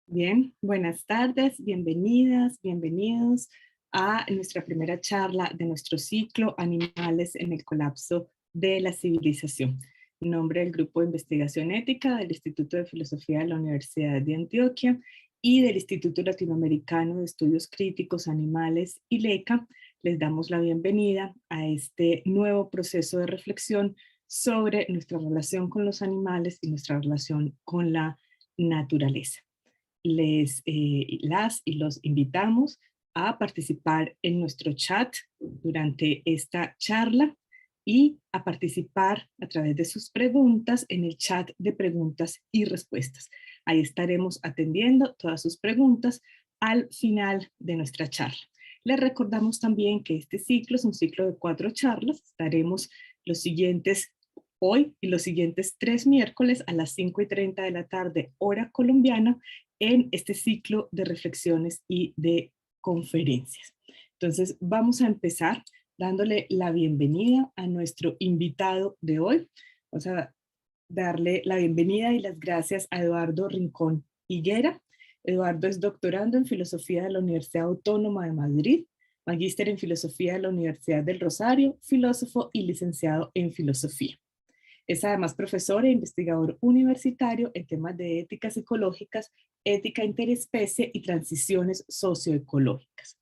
Bien, buenas tardes, bienvenidas, bienvenidos a nuestra primera charla de nuestro ciclo Animales en el colapso de la civilización. En nombre del Grupo de Investigación Ética del Instituto de Filosofía de la Universidad de Antioquia y del Instituto Latinoamericano de Estudios Críticos Animales, ILECA, les damos la bienvenida a este nuevo proceso de reflexión sobre nuestra relación con los animales y nuestra relación con la naturaleza. Las y los invitamos a participar en nuestro chat durante esta charla y a participar a través de sus preguntas en el chat de preguntas y respuestas. Ahí estaremos atendiendo todas sus preguntas al final de nuestra charla. Les recordamos también que este ciclo es un ciclo de 4 charlas. Estaremos los siguientes hoy y los siguientes 3 miércoles a las 5:30 de la tarde, hora colombiana, en este ciclo de reflexiones y de conferencias. Entonces, vamos a empezar dándole la bienvenida a nuestro invitado de hoy. Vamos a darle la bienvenida y las gracias a Eduardo Rincón Higuera. Eduardo es doctorando en Filosofía de la Universidad Autónoma de Madrid, magíster en Filosofía de la Universidad del Rosario, filósofo y licenciado en Filosofía. Es además profesor e investigador universitario en temas de éticas ecológicas, ética interespecie y transiciones socioecológicas.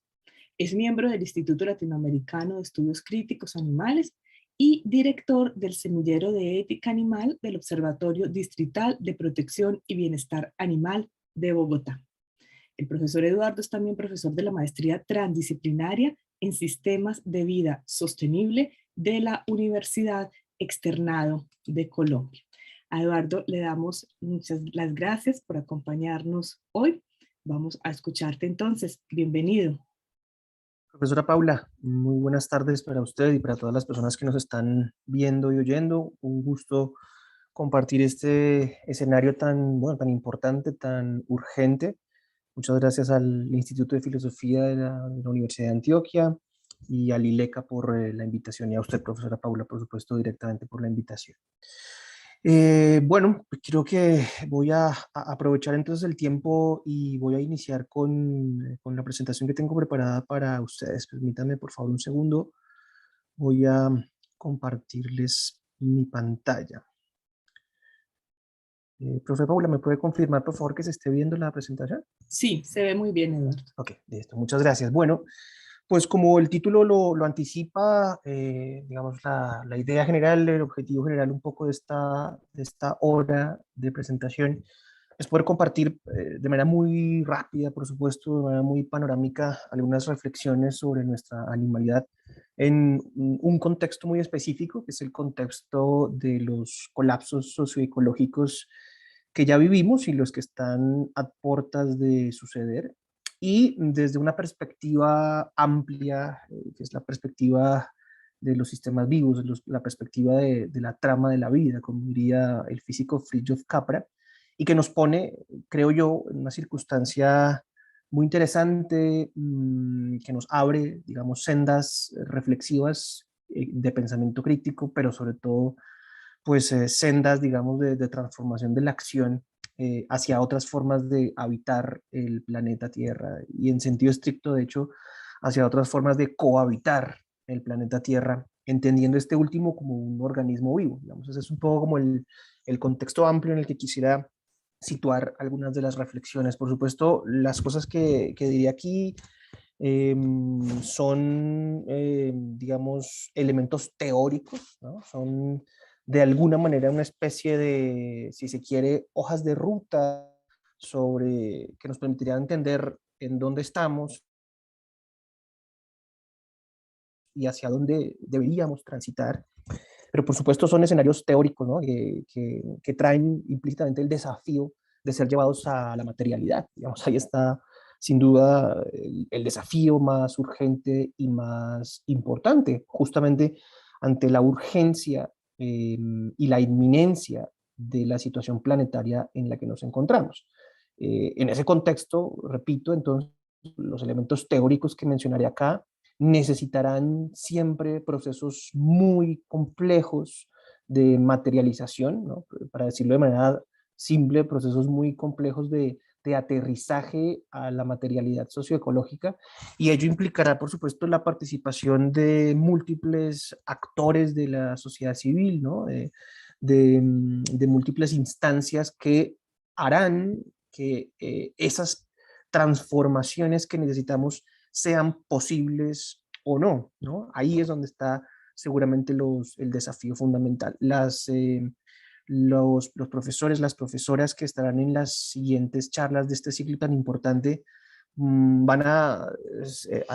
Es miembro del Instituto Latinoamericano de Estudios Críticos Animales y director del Semillero de Ética Animal del Observatorio Distrital de Protección y Bienestar Animal de Bogotá. El profesor Eduardo es también profesor de la maestría transdisciplinaria en Sistemas de Vida Sostenible de la Universidad Externado de Colombia. A Eduardo le damos muchas las gracias por acompañarnos hoy. Vamos a escucharte entonces. Bienvenido. Profesora Paula, muy buenas tardes para usted y para todas las personas que nos están viendo y oyendo. Un gusto compartir este escenario tan, bueno, tan importante, tan urgente. Muchas gracias al Instituto de Filosofía de la Universidad de Antioquia y al ILECA por la invitación, y a usted, profesora Paula, por supuesto, directamente por la invitación. Bueno, pues creo que voy a aprovechar entonces el tiempo y voy a iniciar con la presentación que tengo preparada para ustedes. Permítanme, por favor, un segundo. Voy a compartirles mi pantalla. Profe Paula, ¿me puede confirmar, por favor, que se esté viendo la presentación? Sí, se ve muy bien, Eduardo. Ok, listo. Muchas gracias. Bueno, pues como el título lo anticipa, digamos, la idea general, el objetivo general un poco de esta hora de presentación es poder compartir de manera muy rápida, por supuesto, de manera muy panorámica, algunas reflexiones sobre nuestra animalidad en un contexto muy específico, que es el contexto de los colapsos socioecológicos que ya vivimos y los que están a puertas de suceder, y desde una perspectiva amplia, que es la perspectiva de los sistemas vivos, la perspectiva de la trama de la vida, como diría el físico Fritjof Capra, y que nos pone, creo yo, en una circunstancia muy interesante, que nos abre, digamos, sendas reflexivas de pensamiento crítico, pero sobre todo, pues, sendas, digamos, de transformación de la acción hacia otras formas de habitar el planeta Tierra y en sentido estricto, de hecho, hacia otras formas de cohabitar el planeta Tierra, entendiendo este último como un organismo vivo. Digamos, ese es un poco como el contexto amplio en el que quisiera situar algunas de las reflexiones. Por supuesto, las cosas que diría aquí son, digamos, elementos teóricos, ¿no? Son de alguna manera una especie de, si se quiere, hojas de ruta sobre que nos permitirían entender en dónde estamos y hacia dónde deberíamos transitar. Pero por supuesto son escenarios teóricos, ¿no? Que traen implícitamente el desafío de ser llevados a la materialidad. Digamos, ahí está sin duda el desafío más urgente y más importante, justamente ante la urgencia y la inminencia de la situación planetaria en la que nos encontramos. En ese contexto, repito, entonces, los elementos teóricos que mencionaré acá necesitarán siempre procesos muy complejos de materialización, ¿no? Para decirlo de manera simple, procesos muy complejos de aterrizaje a la materialidad socioecológica, y ello implicará, por supuesto, la participación de múltiples actores de la sociedad civil, ¿no? De múltiples instancias que harán que esas transformaciones que necesitamos sean posibles o no, ¿no? Ahí es donde está seguramente el desafío fundamental. Los profesores, las profesoras que estarán en las siguientes charlas de este ciclo tan importante van a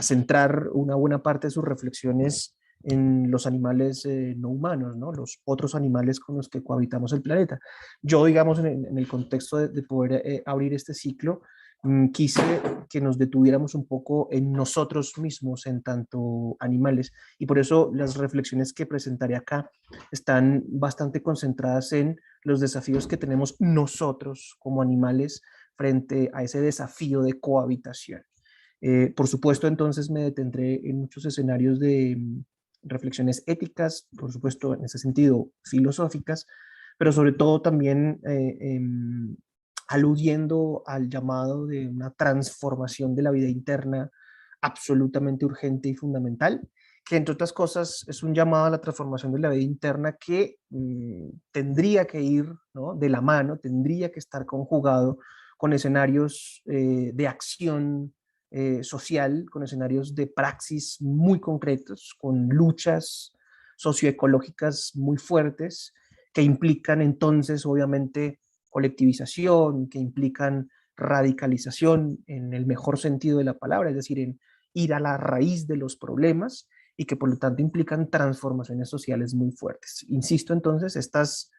centrar una buena parte de sus reflexiones en los animales no humanos, ¿no? Los otros animales con los que cohabitamos el planeta. Yo, digamos, en el contexto de poder abrir este ciclo, quise que nos detuviéramos un poco en nosotros mismos en tanto animales, y por eso las reflexiones que presentaré acá están bastante concentradas en los desafíos que tenemos nosotros como animales frente a ese desafío de cohabitación. Por supuesto, entonces me detendré en muchos escenarios de reflexiones éticas, por supuesto, en ese sentido, filosóficas, pero sobre todo también aludiendo al llamado de una transformación de la vida interna absolutamente urgente y fundamental, que entre otras cosas es un llamado a la transformación de la vida interna que tendría que ir, ¿no?, de la mano, tendría que estar conjugado con escenarios de acción social, con escenarios de praxis muy concretos, con luchas socioecológicas muy fuertes, que implican entonces obviamente colectivización, que implican radicalización en el mejor sentido de la palabra, es decir, en ir a la raíz de los problemas, y que por lo tanto implican transformaciones sociales muy fuertes. Insisto entonces, estas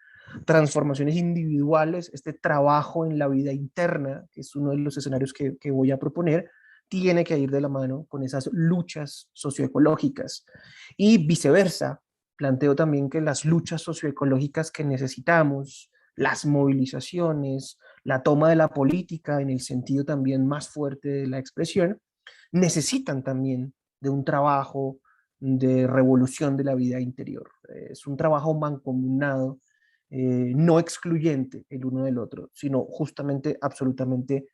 transformaciones individuales, este trabajo en la vida interna, que es uno de los escenarios que voy a proponer, tiene que ir de la mano con esas luchas socioecológicas, y viceversa. Planteo también que las luchas socioecológicas que necesitamos, las movilizaciones, la toma de la política en el sentido también más fuerte de la expresión, necesitan también de un trabajo de revolución de la vida interior. Es un trabajo mancomunado, no excluyente el uno del otro, sino justamente absolutamente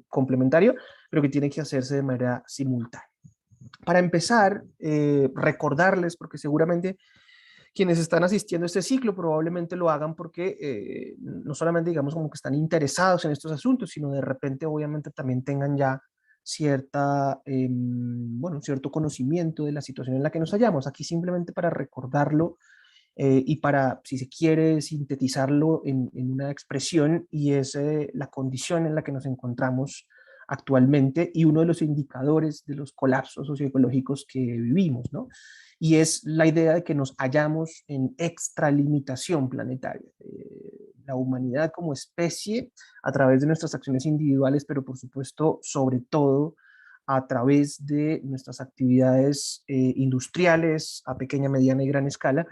complementario, pero que tiene que hacerse de manera simultánea. Para empezar, recordarles, porque seguramente quienes están asistiendo a este ciclo probablemente lo hagan porque no solamente digamos como que están interesados en estos asuntos, sino de repente obviamente también tengan ya bueno, cierto conocimiento de la situación en la que nos hallamos. Aquí simplemente para recordarlo y para, si se quiere, sintetizarlo en una expresión, y es la condición en la que nos encontramos actualmente y uno de los indicadores de los colapsos socioecológicos que vivimos, ¿no? Y es la idea de que nos hallamos en extralimitación planetaria. La humanidad como especie, a través de nuestras acciones individuales, pero por supuesto, sobre todo, a través de nuestras actividades industriales a pequeña, mediana y gran escala,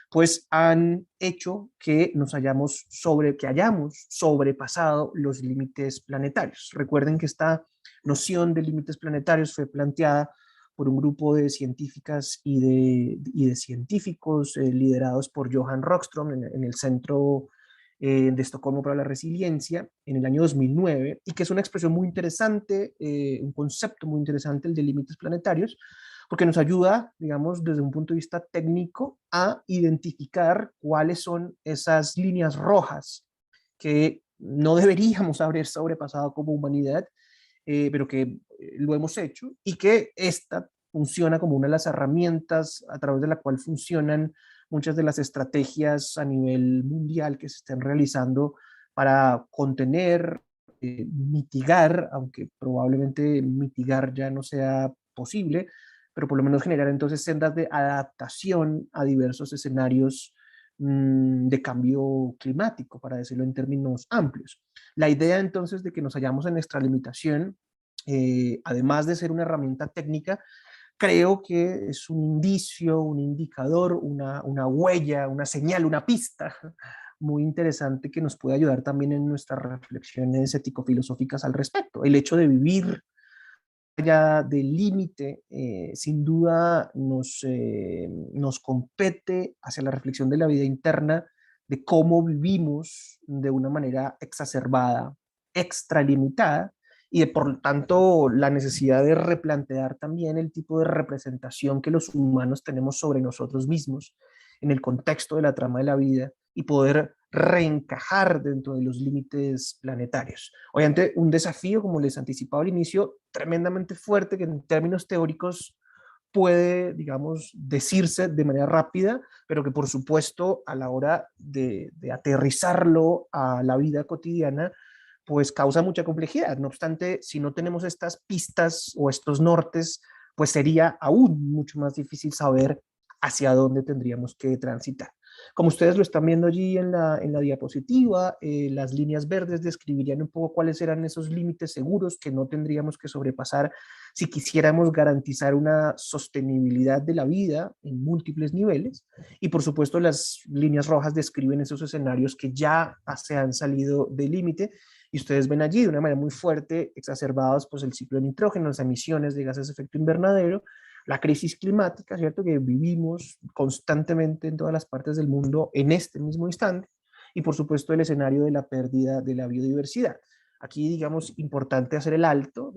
pues han hecho que que hayamos sobrepasado los límites planetarios. Recuerden que esta noción de límites planetarios fue planteada por un grupo de científicas y de científicos liderados por Johan Rockström en el Centro de Estocolmo para la Resiliencia en el año 2009, y que es una expresión muy interesante, un concepto muy interesante, el de límites planetarios, porque nos ayuda, digamos, desde un punto de vista técnico a identificar cuáles son esas líneas rojas que no deberíamos haber sobrepasado como humanidad, pero que lo hemos hecho, y que esta funciona como una de las herramientas a través de la cual funcionan muchas de las estrategias a nivel mundial que se estén realizando para contener, mitigar, aunque probablemente mitigar ya no sea posible, pero por lo menos generar entonces sendas de adaptación a diversos escenarios de cambio climático, para decirlo en términos amplios. La idea entonces de que nos hallamos en extralimitación, además de ser una herramienta técnica, creo que es un indicio, un indicador, una huella, una señal, una pista muy interesante que nos puede ayudar también en nuestras reflexiones ético-filosóficas al respecto. El hecho de vivir allá del límite, sin duda nos compete hacia la reflexión de la vida interna, de cómo vivimos de una manera exacerbada extralimitada y de, por lo tanto, la necesidad de replantear también el tipo de representación que los humanos tenemos sobre nosotros mismos en el contexto de la trama de la vida y poder reencajar dentro de los límites planetarios. Obviamente, un desafío, como les anticipaba al inicio, tremendamente fuerte, que en términos teóricos puede, digamos, decirse de manera rápida, pero que por supuesto a la hora de aterrizarlo a la vida cotidiana, pues causa mucha complejidad. No obstante, si no tenemos estas pistas o estos nortes, pues sería aún mucho más difícil saber hacia dónde tendríamos que transitar. Como ustedes lo están viendo allí en la diapositiva, las líneas verdes describirían un poco cuáles eran esos límites seguros que no tendríamos que sobrepasar si quisiéramos garantizar una sostenibilidad de la vida en múltiples niveles. Y por supuesto las líneas rojas describen esos escenarios que ya se han salido del límite y ustedes ven allí de una manera muy fuerte exacerbados pues el ciclo de nitrógeno, las emisiones de gases de efecto invernadero, la crisis climática, ¿cierto? Que vivimos constantemente en todas las partes del mundo en este mismo instante, y por supuesto el escenario de la pérdida de la biodiversidad. Aquí, digamos, importante hacer el alto,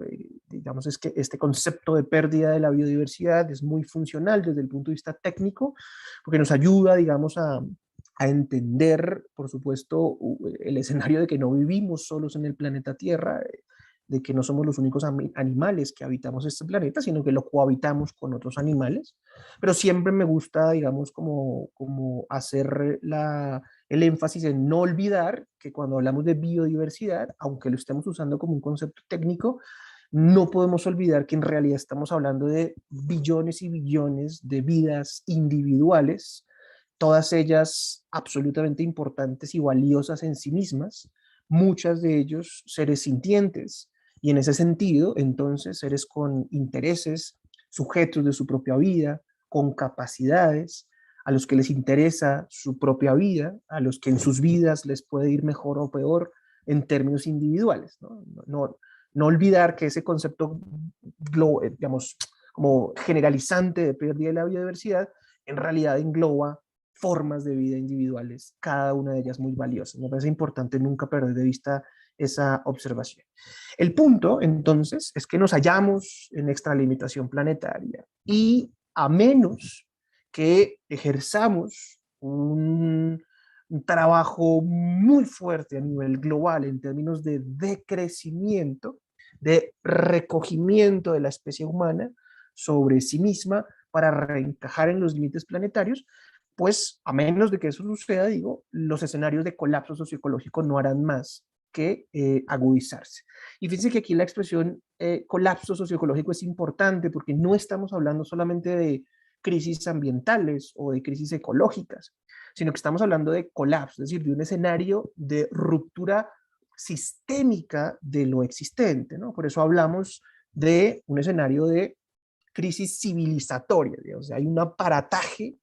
digamos, es que este concepto de pérdida de la biodiversidad es muy funcional desde el punto de vista técnico, porque nos ayuda, digamos, a entender, por supuesto, el escenario de que no vivimos solos en el planeta Tierra, de que no somos los únicos animales que habitamos este planeta, sino que lo cohabitamos con otros animales. Pero siempre me gusta, digamos, como hacer el énfasis en no olvidar que cuando hablamos de biodiversidad, aunque lo estemos usando como un concepto técnico, no podemos olvidar que en realidad estamos hablando de billones y billones de vidas individuales, todas ellas absolutamente importantes y valiosas en sí mismas, muchas de ellos seres sintientes, y en ese sentido, entonces, seres con intereses, sujetos de su propia vida, con capacidades, a los que les interesa su propia vida, a los que en sus vidas les puede ir mejor o peor en términos individuales. No olvidar que ese concepto, digamos, como generalizante de pérdida de la biodiversidad, en realidad engloba formas de vida individuales, cada una de ellas muy valiosas. Me parece importante nunca perder de vista esa observación. El punto, entonces, es que nos hallamos en extralimitación planetaria y a menos que ejerzamos un trabajo muy fuerte a nivel global en términos de decrecimiento, de recogimiento de la especie humana sobre sí misma para reencajar en los límites planetarios, pues a menos de que eso suceda, digo, los escenarios de colapso socioecológico no harán más que agudizarse. Y fíjense que aquí la expresión colapso socioecológico es importante porque no estamos hablando solamente de crisis ambientales o de crisis ecológicas, sino que estamos hablando de colapso, es decir, de un escenario de ruptura sistémica de lo existente, ¿no? Por eso hablamos de un escenario de crisis civilizatoria, digamos. O sea, hay un aparataje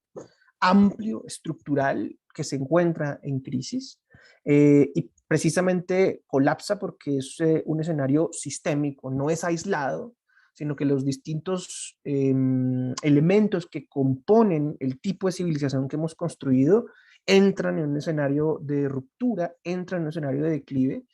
amplio, estructural, que se encuentra en crisis y precisamente colapsa porque es un escenario sistémico, no es aislado, sino que los distintos elementos que componen el tipo de civilización que hemos construido entran en un escenario de ruptura, entran en un escenario de declive,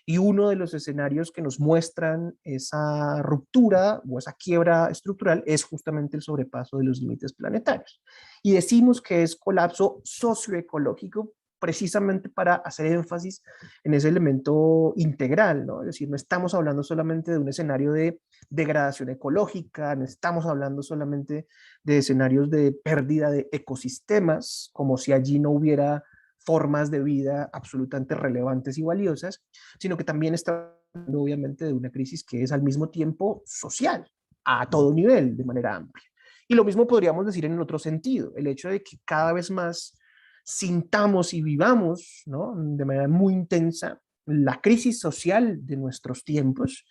y uno de los escenarios que nos muestran esa ruptura o esa quiebra estructural es justamente el sobrepaso de los límites planetarios. Y decimos que es colapso socioecológico precisamente para hacer énfasis en ese elemento integral, ¿no? Es decir, no estamos hablando solamente de un escenario de degradación ecológica, no estamos hablando solamente de escenarios de pérdida de ecosistemas, como si allí no hubiera formas de vida absolutamente relevantes y valiosas, sino que también está hablando obviamente de una crisis que es al mismo tiempo social, a todo nivel, de manera amplia. Y lo mismo podríamos decir en el otro sentido, el hecho de que cada vez más sintamos y vivamos, ¿no?, de manera muy intensa la crisis social de nuestros tiempos,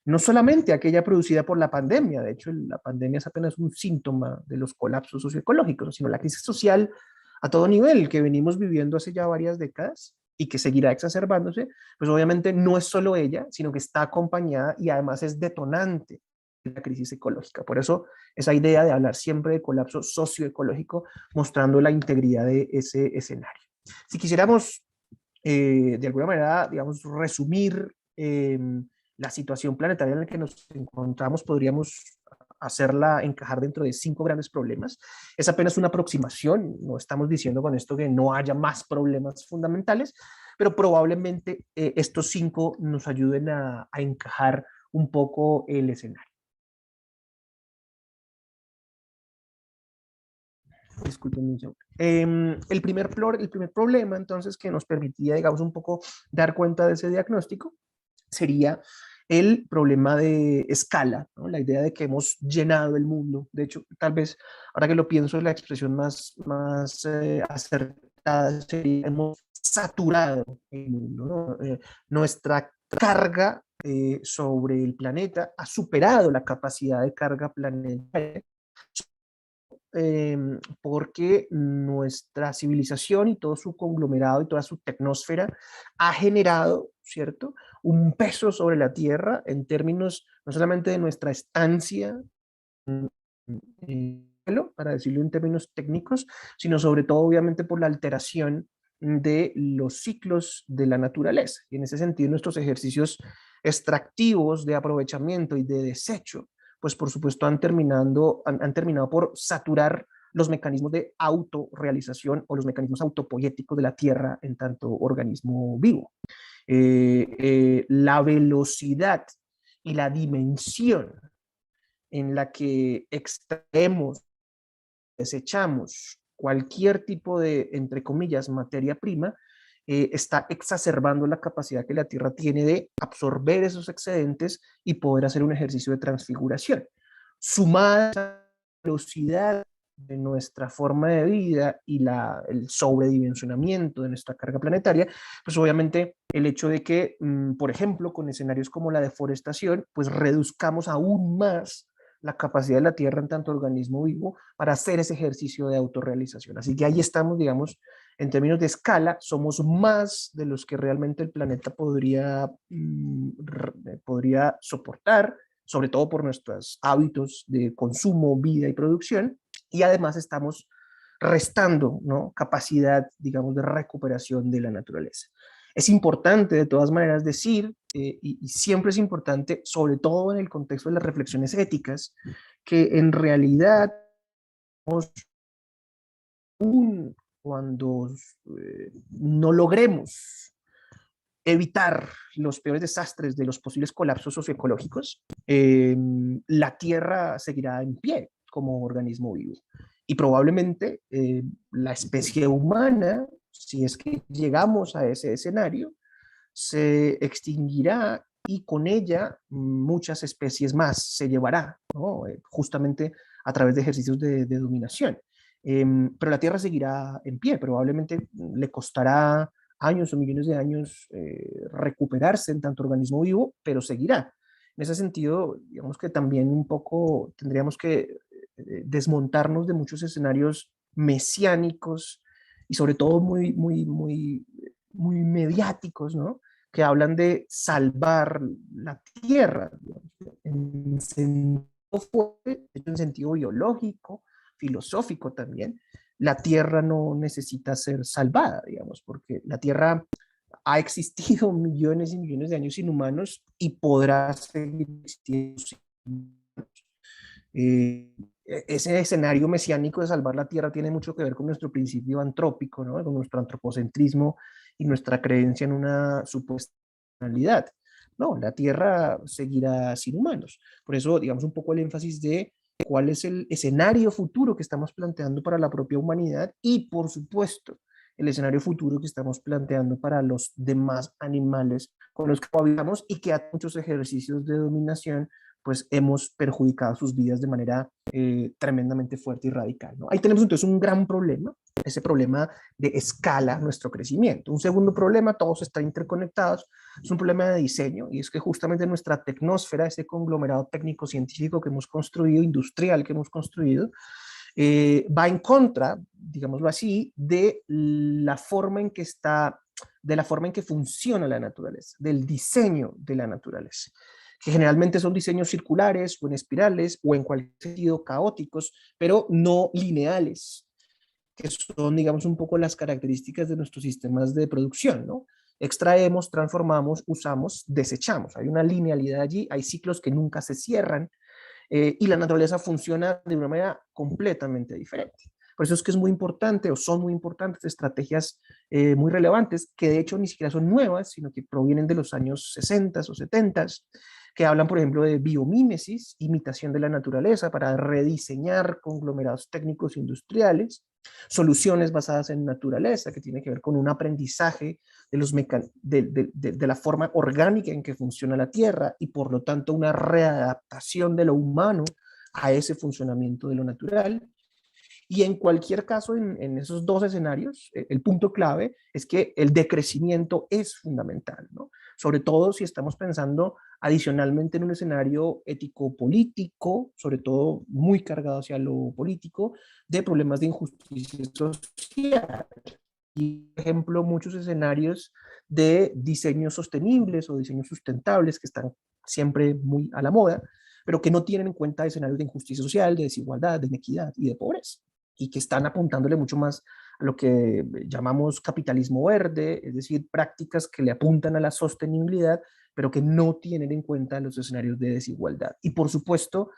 no solamente aquella producida por la pandemia, de hecho la pandemia es apenas un síntoma de los colapsos socioecológicos, sino la crisis social a todo nivel que venimos viviendo hace ya varias décadas y que seguirá exacerbándose, pues obviamente no es solo ella, sino que está acompañada y además es detonante de la crisis ecológica. Por eso esa idea de hablar siempre de colapso socioecológico, mostrando la integridad de ese escenario. Si quisiéramos de alguna manera, digamos, resumir la situación planetaria en la que nos encontramos podríamos hacerla encajar dentro de 5 grandes problemas. Es apenas una aproximación, no estamos diciendo con esto que no haya más problemas fundamentales, pero probablemente estos 5 nos ayuden a encajar un poco el escenario. Disculpen un segundo. El primer problema, entonces, que nos permitía, digamos, un poco dar cuenta de ese diagnóstico, sería el problema de escala, ¿no? La idea de que hemos llenado el mundo. De hecho, tal vez, ahora que lo pienso, la expresión más acertada sería hemos saturado el mundo, ¿no? Nuestra carga sobre el planeta ha superado la capacidad de carga planetaria, porque nuestra civilización y todo su conglomerado y toda su tecnosfera ha generado, ¿cierto?, un peso sobre la Tierra en términos no solamente de nuestra estancia, para decirlo en términos técnicos, sino sobre todo obviamente por la alteración de los ciclos de la naturaleza. Y en ese sentido nuestros ejercicios extractivos de aprovechamiento y de desecho, pues por supuesto han terminado por saturar los mecanismos de autorrealización o los mecanismos autopoéticos de la Tierra en tanto organismo vivo. La velocidad y la dimensión en la que extraemos, desechamos cualquier tipo de, entre comillas, materia prima, está exacerbando la capacidad que la Tierra tiene de absorber esos excedentes y poder hacer un ejercicio de transfiguración. Sumada a la velocidad de nuestra forma de vida y el sobredimensionamiento de nuestra carga planetaria, pues obviamente el hecho de que, por ejemplo, con escenarios como la deforestación, pues reduzcamos aún más la capacidad de la Tierra en tanto organismo vivo para hacer ese ejercicio de autorrealización. Así que ahí estamos, digamos, en términos de escala, somos más de los que realmente el planeta podría soportar, sobre todo por nuestros hábitos de consumo, vida y producción, y además estamos restando, ¿no?, capacidad, digamos, de recuperación de la naturaleza. Es importante de todas maneras decir, y siempre es importante, sobre todo en el contexto de las reflexiones éticas, que en realidad, aún cuando no logremos evitar los peores desastres de los posibles colapsos socioecológicos, la Tierra seguirá en pie como organismo vivo. Y probablemente la especie humana, si es que llegamos a ese escenario, se extinguirá y con ella muchas especies más se llevará, ¿no? Justamente a través de ejercicios de dominación. Pero la Tierra seguirá en pie, probablemente le costará años o millones de años recuperarse en tanto organismo vivo, pero seguirá. En ese sentido, digamos que también un poco tendríamos que desmontarnos de muchos escenarios mesiánicos y sobre todo muy mediáticos, ¿no?, que hablan de salvar la tierra, en sentido fuerte, en sentido biológico, filosófico también. La tierra no necesita ser salvada, digamos, porque la tierra ha existido millones y millones de años sin humanos y podrá seguir existiendo sin humanos. Ese escenario mesiánico de salvar la tierra tiene mucho que ver con nuestro principio antrópico, ¿no?, con nuestro antropocentrismo y nuestra creencia en una supuesta realidad. No, la tierra seguirá sin humanos. Por eso, digamos, un poco el énfasis de cuál es el escenario futuro que estamos planteando para la propia humanidad y, por supuesto, el escenario futuro que estamos planteando para los demás animales con los que habitamos y que a muchos ejercicios de dominación pues hemos perjudicado sus vidas de manera tremendamente fuerte y radical, ¿no? Ahí tenemos entonces un gran problema, ese problema de escala nuestro crecimiento. Un segundo problema, todos están interconectados, es un problema de diseño, y es que justamente nuestra tecnosfera, ese conglomerado técnico-científico que hemos construido, industrial que hemos construido, va en contra, digámoslo así, de la forma en que está, de la forma en que funciona la naturaleza, del diseño de la naturaleza, que generalmente son diseños circulares o en espirales o en cualquier sentido caóticos, pero no lineales, que son, digamos, un poco las características de nuestros sistemas de producción, ¿no? Extraemos, transformamos, usamos, desechamos. Hay una linealidad allí, hay ciclos que nunca se cierran, y la naturaleza funciona de una manera completamente diferente. Por eso es que es muy importante, o son muy importantes, estrategias muy relevantes, que de hecho ni siquiera son nuevas, sino que provienen de los años 60 o 70, que hablan, por ejemplo, de biomímesis, imitación de la naturaleza para rediseñar conglomerados técnicos industriales, soluciones basadas en naturaleza, que tiene que ver con un aprendizaje de la forma orgánica en que funciona la Tierra y por lo tanto una readaptación de lo humano a ese funcionamiento de lo natural. Y en cualquier caso, en esos dos escenarios, el punto clave es que el decrecimiento es fundamental, ¿no? Sobre todo si estamos pensando adicionalmente en un escenario ético-político, sobre todo muy cargado hacia lo político, de problemas de injusticia social. Y, por ejemplo, muchos escenarios de diseños sostenibles o diseños sustentables que están siempre muy a la moda, pero que no tienen en cuenta escenarios de injusticia social, de desigualdad, de inequidad y de pobreza, y que están apuntándole mucho más a lo que llamamos capitalismo verde, es decir, prácticas que le apuntan a la sostenibilidad, pero que no tienen en cuenta los escenarios de desigualdad. Y por supuesto,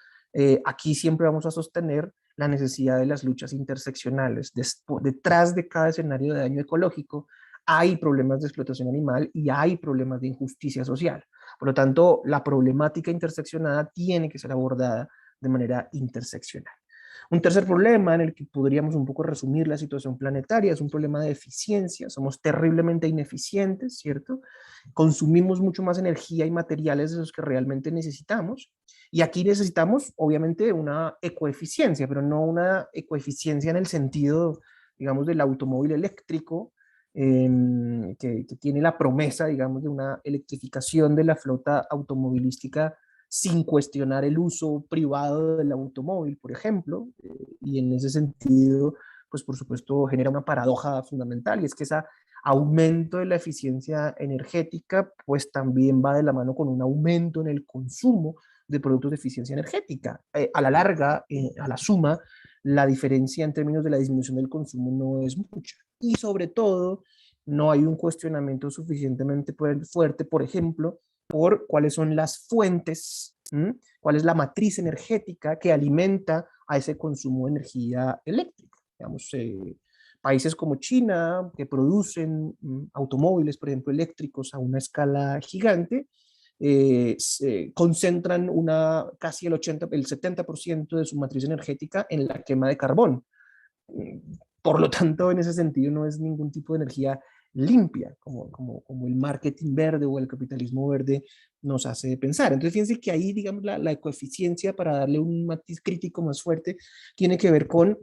aquí siempre vamos a sostener la necesidad de las luchas interseccionales. Detrás de cada escenario de daño ecológico hay problemas de explotación animal y hay problemas de injusticia social. Por lo tanto, la problemática interseccionada tiene que ser abordada de manera interseccional. Un tercer problema en el que podríamos un poco resumir la situación planetaria es un problema de eficiencia. Somos terriblemente ineficientes, ¿cierto? Consumimos mucho más energía y materiales de los que realmente necesitamos. Y aquí necesitamos, obviamente, una ecoeficiencia, pero no una ecoeficiencia en el sentido, digamos, del automóvil eléctrico, que tiene la promesa, digamos, de una electrificación de la flota automovilística sin cuestionar el uso privado del automóvil, por ejemplo, y en ese sentido, pues por supuesto genera una paradoja fundamental, y es que ese aumento de la eficiencia energética, pues también va de la mano con un aumento en el consumo de productos de eficiencia energética. A la larga, a la suma, la diferencia en términos de la disminución del consumo no es mucha. Y sobre todo, no hay un cuestionamiento suficientemente fuerte, por ejemplo, por cuáles son las fuentes, cuál es la matriz energética que alimenta a ese consumo de energía eléctrica. Digamos, países como China, que producen automóviles, por ejemplo, eléctricos a una escala gigante, se concentran casi el 70% de su matriz energética en la quema de carbón. Por lo tanto, en ese sentido, no es ningún tipo de energía limpia, como el marketing verde o el capitalismo verde nos hace pensar. Entonces, fíjense que ahí, digamos, la ecoeficiencia, para darle un matiz crítico más fuerte, tiene que ver con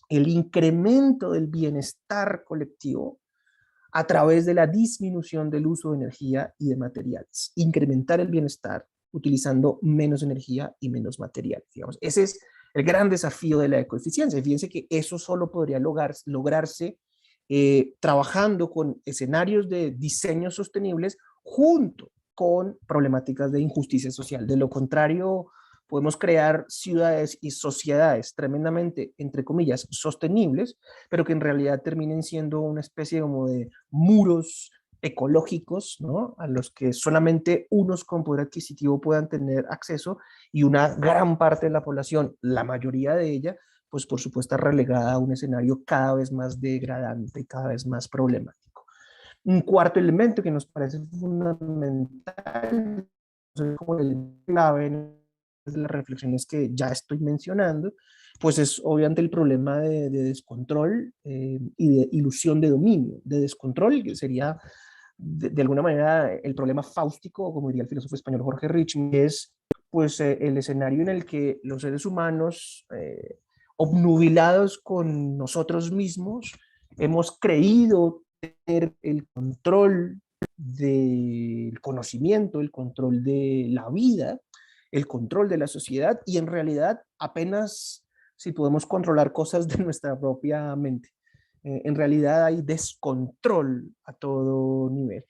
el incremento del bienestar colectivo a través de la disminución del uso de energía y de materiales. Incrementar el bienestar utilizando menos energía y menos materiales. Digamos. Ese es el gran desafío de la ecoeficiencia. Fíjense que eso solo podría lograrse trabajando con escenarios de diseño sostenibles junto con problemáticas de injusticia social. De lo contrario, podemos crear ciudades y sociedades tremendamente, entre comillas, sostenibles, pero que en realidad terminen siendo una especie como de muros ecológicos, ¿no? A los que solamente unos con poder adquisitivo puedan tener acceso, y una gran parte de la población, la mayoría de ella, pues por supuesto relegada a un escenario cada vez más degradante, cada vez más problemático. Un cuarto elemento que nos parece fundamental, como el clave en las reflexiones que ya estoy mencionando, pues es obviamente el problema de descontrol y de ilusión de dominio, de descontrol, que sería de alguna manera el problema fáustico, como diría el filósofo español Jorge Richman, es pues el escenario en el que los seres humanos, obnubilados con nosotros mismos, hemos creído tener el control del conocimiento, el control de la vida, el control de la sociedad, y en realidad apenas si podemos controlar cosas de nuestra propia mente. En realidad hay descontrol a todo nivel.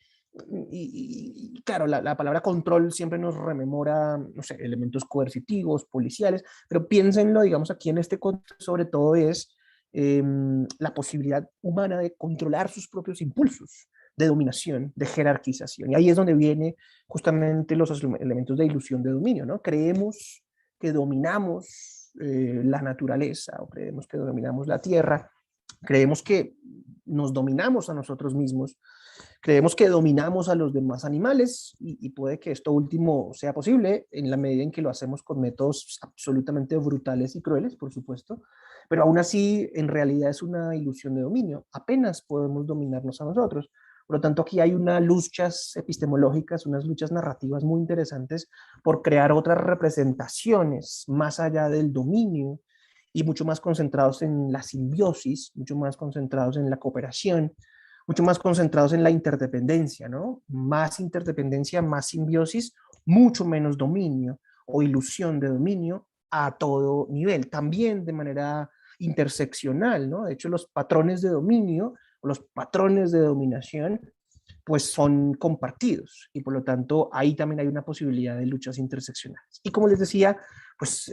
Y claro, la palabra control siempre nos rememora, no sé, elementos coercitivos, policiales, pero piénsenlo, digamos, aquí en este contexto, sobre todo es la posibilidad humana de controlar sus propios impulsos, de dominación, de jerarquización. Y ahí es donde vienen justamente los elementos de ilusión de dominio, ¿no? Creemos que dominamos la naturaleza, o creemos que dominamos la tierra, creemos que nos dominamos a nosotros mismos, creemos que dominamos a los demás animales y puede que esto último sea posible en la medida en que lo hacemos con métodos absolutamente brutales y crueles, por supuesto, pero aún así en realidad es una ilusión de dominio. Apenas podemos dominarnos a nosotros. Por lo tanto, aquí hay unas luchas epistemológicas, unas luchas narrativas muy interesantes por crear otras representaciones más allá del dominio y mucho más concentrados en la simbiosis, mucho más concentrados en la cooperación, mucho más concentrados en la interdependencia, ¿no? Más interdependencia, más simbiosis, mucho menos dominio o ilusión de dominio a todo nivel, también de manera interseccional, ¿no? De hecho, los patrones de dominio o los patrones de dominación pues son compartidos y por lo tanto ahí también hay una posibilidad de luchas interseccionales. Y como les decía, pues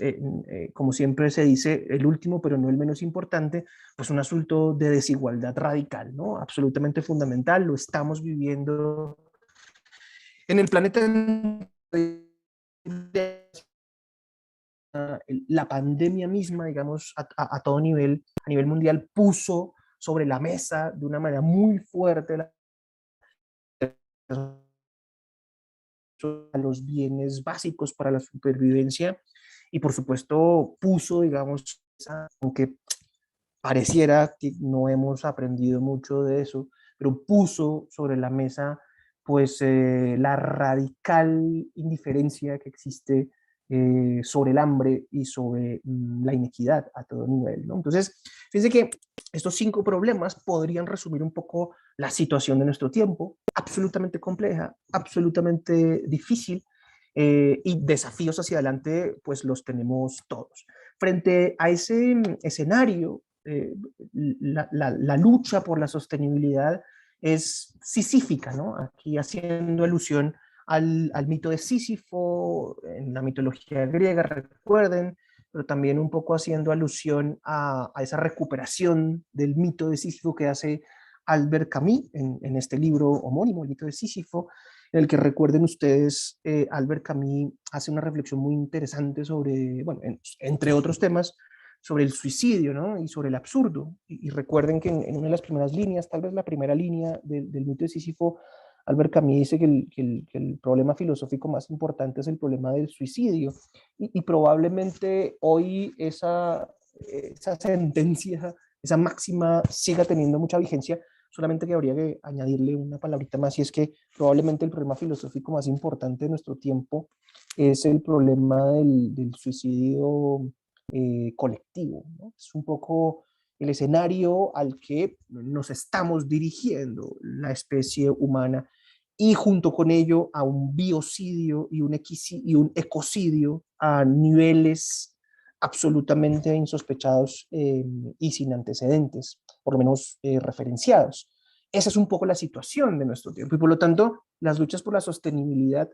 como siempre se dice, el último pero no el menos importante, pues un asunto de desigualdad radical, ¿no? Absolutamente fundamental, lo estamos viviendo en el planeta. La pandemia misma, digamos, a todo nivel, a nivel mundial, puso sobre la mesa de una manera muy fuerte a los bienes básicos para la supervivencia y por supuesto puso, digamos, aunque pareciera que no hemos aprendido mucho de eso, pero puso sobre la mesa pues la radical indiferencia que existe sobre el hambre y sobre la inequidad a todo nivel, ¿no? Entonces, fíjense que estos 5 problemas podrían resumir un poco la situación de nuestro tiempo, absolutamente compleja, absolutamente difícil, y desafíos hacia adelante, pues los tenemos todos. Frente a ese escenario, la lucha por la sostenibilidad es sisífica, ¿no? Aquí haciendo alusión al mito de Sísifo, en la mitología griega, recuerden, pero también un poco haciendo alusión a esa recuperación del mito de Sísifo que hace Albert Camus en este libro homónimo, El mito de Sísifo, en el que recuerden ustedes, Albert Camus hace una reflexión muy interesante sobre, bueno, entre otros temas, sobre el suicidio, ¿no? Y sobre el absurdo. Y recuerden que en una de las primeras líneas, tal vez la primera línea del mito de Sísifo, Albert Camus dice que el problema filosófico más importante es el problema del suicidio. Y probablemente hoy esa sentencia, esa máxima siga teniendo mucha vigencia, solamente que habría que añadirle una palabrita más, y es que probablemente el problema filosófico más importante de nuestro tiempo es el problema del suicidio colectivo, ¿no? Es un poco el escenario al que nos estamos dirigiendo la especie humana y junto con ello a un biocidio y un ecocidio a niveles absolutamente insospechados y sin antecedentes, por lo menos referenciados. Esa es un poco la situación de nuestro tiempo y por lo tanto las luchas por la sostenibilidad,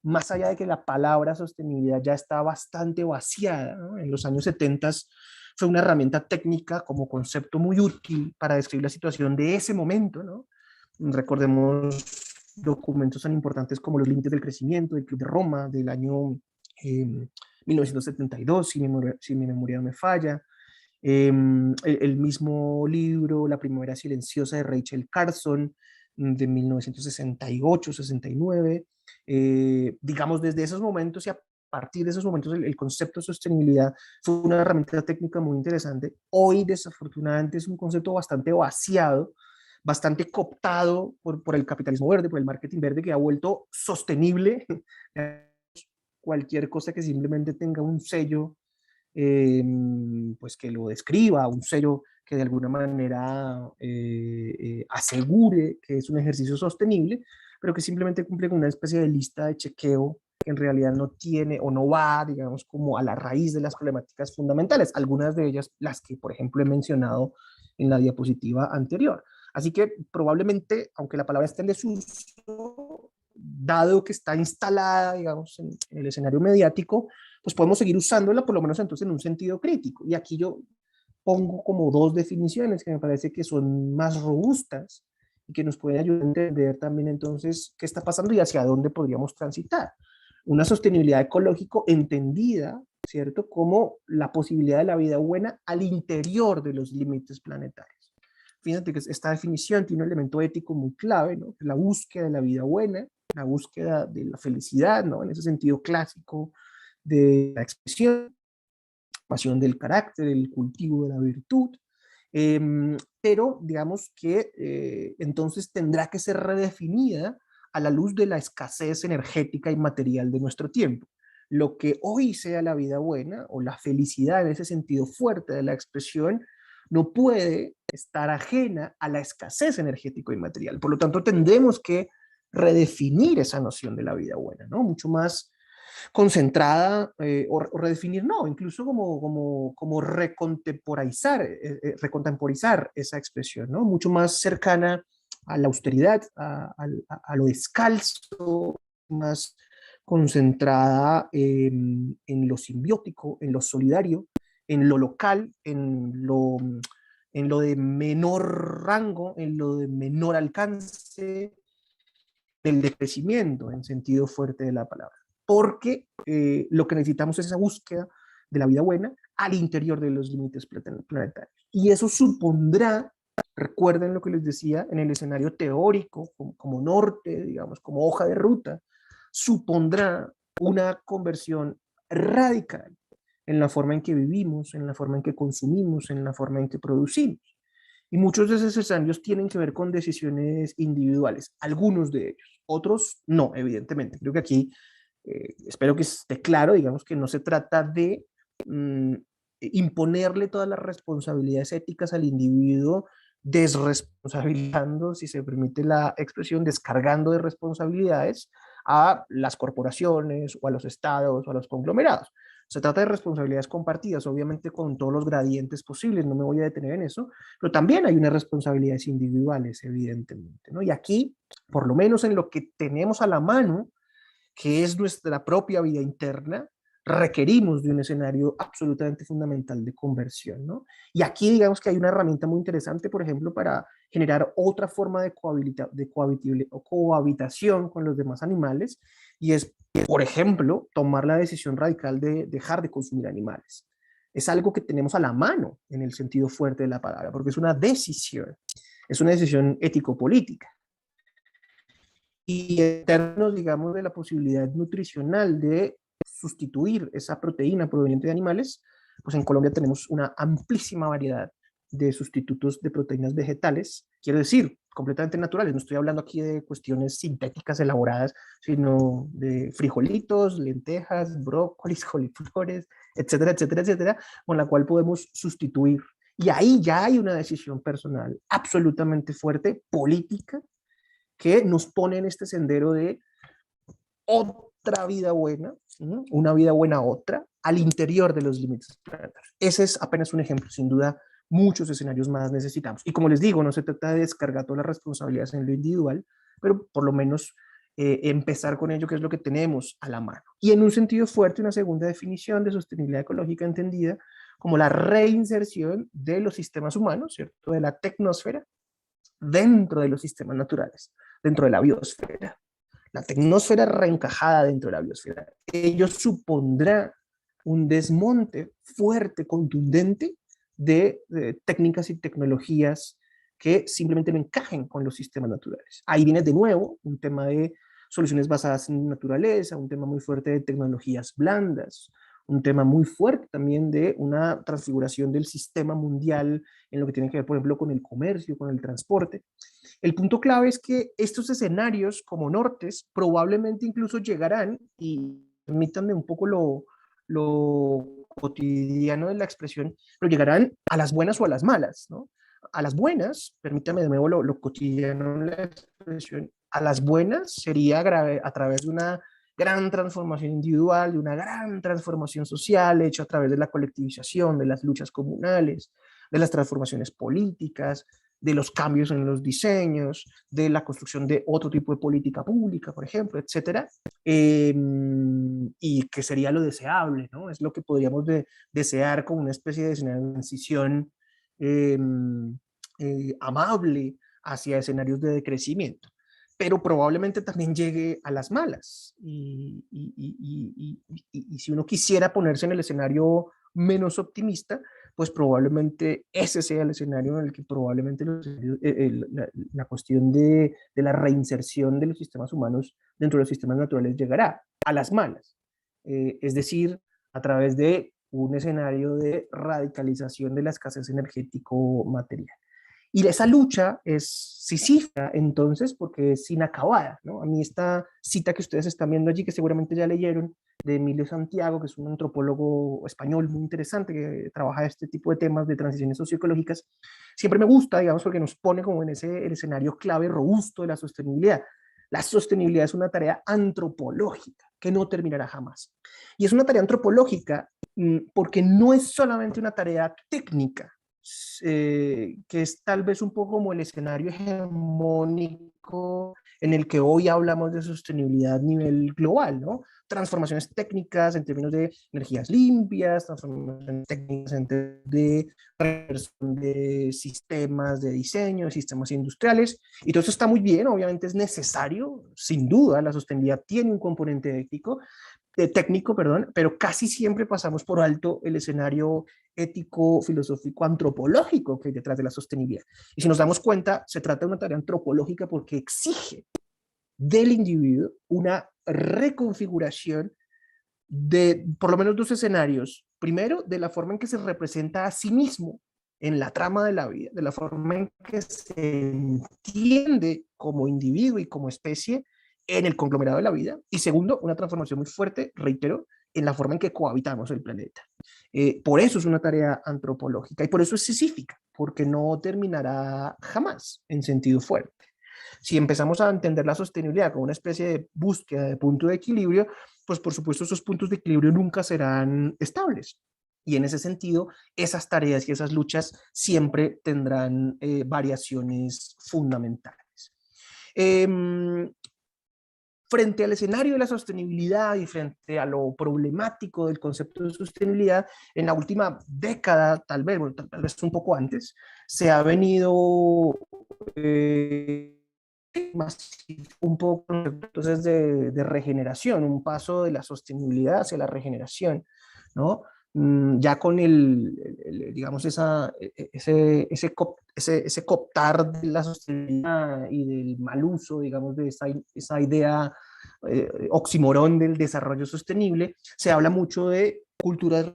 más allá de que la palabra sostenibilidad ya está bastante vaciada, ¿no? En los años 70 fue una herramienta técnica como concepto muy útil para describir la situación de ese momento, ¿no? Recordemos documentos tan importantes como los límites del crecimiento del Club de Roma del año 1972, si mi memoria no me falla. El mismo libro, La Primavera Silenciosa de Rachel Carson, de 1968-69. Digamos, desde esos momentos y a partir de esos momentos el concepto de sostenibilidad fue una herramienta técnica muy interesante. Hoy, desafortunadamente, es un concepto bastante vaciado, bastante cooptado por el capitalismo verde, por el marketing verde, que ha vuelto sostenible cualquier cosa que simplemente tenga un sello pues que lo describa, un sello que de alguna manera asegure que es un ejercicio sostenible, pero que simplemente cumple con una especie de lista de chequeo que en realidad no tiene o no va, digamos, como a la raíz de las problemáticas fundamentales, algunas de ellas las que, por ejemplo, he mencionado en la diapositiva anterior. Así que probablemente, aunque la palabra esté en desuso, dado que está instalada, digamos, en el escenario mediático, pues podemos seguir usándola, por lo menos entonces en un sentido crítico. Y aquí yo pongo como 2 definiciones que me parece que son más robustas y que nos pueden ayudar a entender también entonces qué está pasando y hacia dónde podríamos transitar. Una sostenibilidad ecológica entendida, ¿cierto?, como la posibilidad de la vida buena al interior de los límites planetarios. Fíjate que esta definición tiene un elemento ético muy clave, ¿no? La búsqueda de la vida buena, la búsqueda de la felicidad, ¿no?, en ese sentido clásico de la expresión, pasión del carácter, el cultivo de la virtud, pero digamos que entonces tendrá que ser redefinida a la luz de la escasez energética y material de nuestro tiempo. Lo que hoy sea la vida buena o la felicidad en ese sentido fuerte de la expresión no puede estar ajena a la escasez energético y material. Por lo tanto, tendremos que redefinir esa noción de la vida buena, ¿no? Mucho más concentrada o redefinir, no, incluso como recontemporizar, recontemporizar esa expresión, ¿no? Mucho más cercana a la austeridad, a lo descalzo, más concentrada en lo simbiótico, en lo solidario, en lo local, en lo de menor rango, en lo de menor alcance, del decrecimiento en sentido fuerte de la palabra. Porque lo que necesitamos es esa búsqueda de la vida buena al interior de los límites planetarios. Y eso supondrá, recuerden lo que les decía, en el escenario teórico, como norte, digamos, como hoja de ruta, supondrá una conversión radical en la forma en que vivimos, en la forma en que consumimos, en la forma en que producimos. Y muchos de esos escenarios tienen que ver con decisiones individuales, algunos de ellos, otros no, evidentemente. Creo que aquí, espero que esté claro, digamos que no se trata de imponerle todas las responsabilidades éticas al individuo, desresponsabilizando, si se permite la expresión, descargando de responsabilidades a las corporaciones o a los estados o a los conglomerados. Se trata de responsabilidades compartidas, obviamente con todos los gradientes posibles, no me voy a detener en eso, pero también hay unas responsabilidades individuales, evidentemente, ¿no? Y aquí, por lo menos en lo que tenemos a la mano, que es nuestra propia vida interna, requerimos de un escenario absolutamente fundamental de conversión, ¿no? Y aquí digamos que hay una herramienta muy interesante, por ejemplo, para generar otra forma de cohabitación con los demás animales, y es, por ejemplo, tomar la decisión radical de dejar de consumir animales. Es algo que tenemos a la mano en el sentido fuerte de la palabra, porque es una decisión ético-política. Y en términos, digamos, de la posibilidad nutricional de sustituir esa proteína proveniente de animales, pues en Colombia tenemos una amplísima variedad de sustitutos de proteínas vegetales, quiero decir, completamente naturales. No estoy hablando aquí de cuestiones sintéticas elaboradas, sino de frijolitos, lentejas, brócolis, coliflores, etcétera, etcétera, etcétera, con la cual podemos sustituir. Y ahí ya hay una decisión personal absolutamente fuerte, política, que nos pone en este sendero de otra vida buena, una vida buena otra, al interior de los límites planetarios. Ese es apenas un ejemplo, sin duda muchos escenarios más necesitamos. Y como les digo, no se trata de descargar todas las responsabilidades en lo individual, pero por lo menos empezar con ello, que es lo que tenemos a la mano. Y en un sentido fuerte, una segunda definición de sostenibilidad ecológica entendida como la reinserción de los sistemas humanos, ¿cierto?, de la tecnosfera, dentro de los sistemas naturales, dentro de la biosfera. La tecnosfera reencajada dentro de la biosfera. Ello supondrá un desmonte fuerte, contundente de técnicas y tecnologías que simplemente no encajen con los sistemas naturales. Ahí viene de nuevo un tema de soluciones basadas en naturaleza, un tema muy fuerte de tecnologías blandas, un tema muy fuerte también de una transfiguración del sistema mundial en lo que tiene que ver, por ejemplo, con el comercio, con el transporte. El punto clave es que estos escenarios como nortes probablemente incluso llegarán, y permítanme un poco lo cotidiano de la expresión, pero llegarán a las buenas o a las malas, ¿no? A las buenas, permítame de nuevo lo cotidiano de la expresión, a las buenas sería a través de una gran transformación individual, de una gran transformación social hecha a través de la colectivización, de las luchas comunales, de las transformaciones políticas, de los cambios en los diseños, de la construcción de otro tipo de política pública, por ejemplo, etcétera, y que sería lo deseable, ¿no? Es lo que podríamos desear como una especie de transición eh, amable hacia escenarios de decrecimiento, pero probablemente también llegue a las malas. Y si uno quisiera ponerse en el escenario menos optimista, pues probablemente ese sea el escenario en el que probablemente la cuestión de la reinserción de los sistemas humanos dentro de los sistemas naturales llegará a las malas. Es decir, a través de un escenario de radicalización de la escasez energético material. Y esa lucha es sisífica, entonces, porque es inacabada, ¿no? A mí esta cita que ustedes están viendo allí, que seguramente ya leyeron, de Emilio Santiago, que es un antropólogo español muy interesante que trabaja este tipo de temas de transiciones socioecológicas, siempre me gusta, digamos, porque nos pone como en el escenario clave robusto de la sostenibilidad. La sostenibilidad es una tarea antropológica que no terminará jamás. Y es una tarea antropológica porque no es solamente una tarea técnica, que es tal vez un poco como el escenario hegemónico en el que hoy hablamos de sostenibilidad a nivel global, ¿no? Transformaciones técnicas en términos de energías limpias, transformaciones técnicas en términos de sistemas de diseño, de sistemas industriales, y todo eso está muy bien, obviamente es necesario, sin duda, la sostenibilidad tiene un componente ético, técnico, perdón, pero casi siempre pasamos por alto el escenario ético, filosófico, antropológico que hay detrás de la sostenibilidad. Y si nos damos cuenta, se trata de una tarea antropológica porque exige del individuo una reconfiguración de por lo menos dos escenarios. Primero, de la forma en que se representa a sí mismo en la trama de la vida, de la forma en que se entiende como individuo y como especie en el conglomerado de la vida. Y segundo, una transformación muy fuerte, reitero, en la forma en que cohabitamos el planeta. Por eso es una tarea antropológica y por eso es sisífica, porque no terminará jamás en sentido fuerte. Si empezamos a entender la sostenibilidad como una especie de búsqueda de punto de equilibrio, pues por supuesto esos puntos de equilibrio nunca serán estables. Y en ese sentido, esas tareas y esas luchas siempre tendrán variaciones fundamentales. Eh, Frente al escenario de la sostenibilidad y frente a lo problemático del concepto de sostenibilidad, en la última década, bueno, tal vez un poco antes, se ha venido más un poco entonces de regeneración, un paso de la sostenibilidad hacia la regeneración, ¿no? Ya con digamos, ese cooptar de la sostenibilidad y del mal uso, digamos, de esa idea oximorón del desarrollo sostenible, se habla mucho de culturas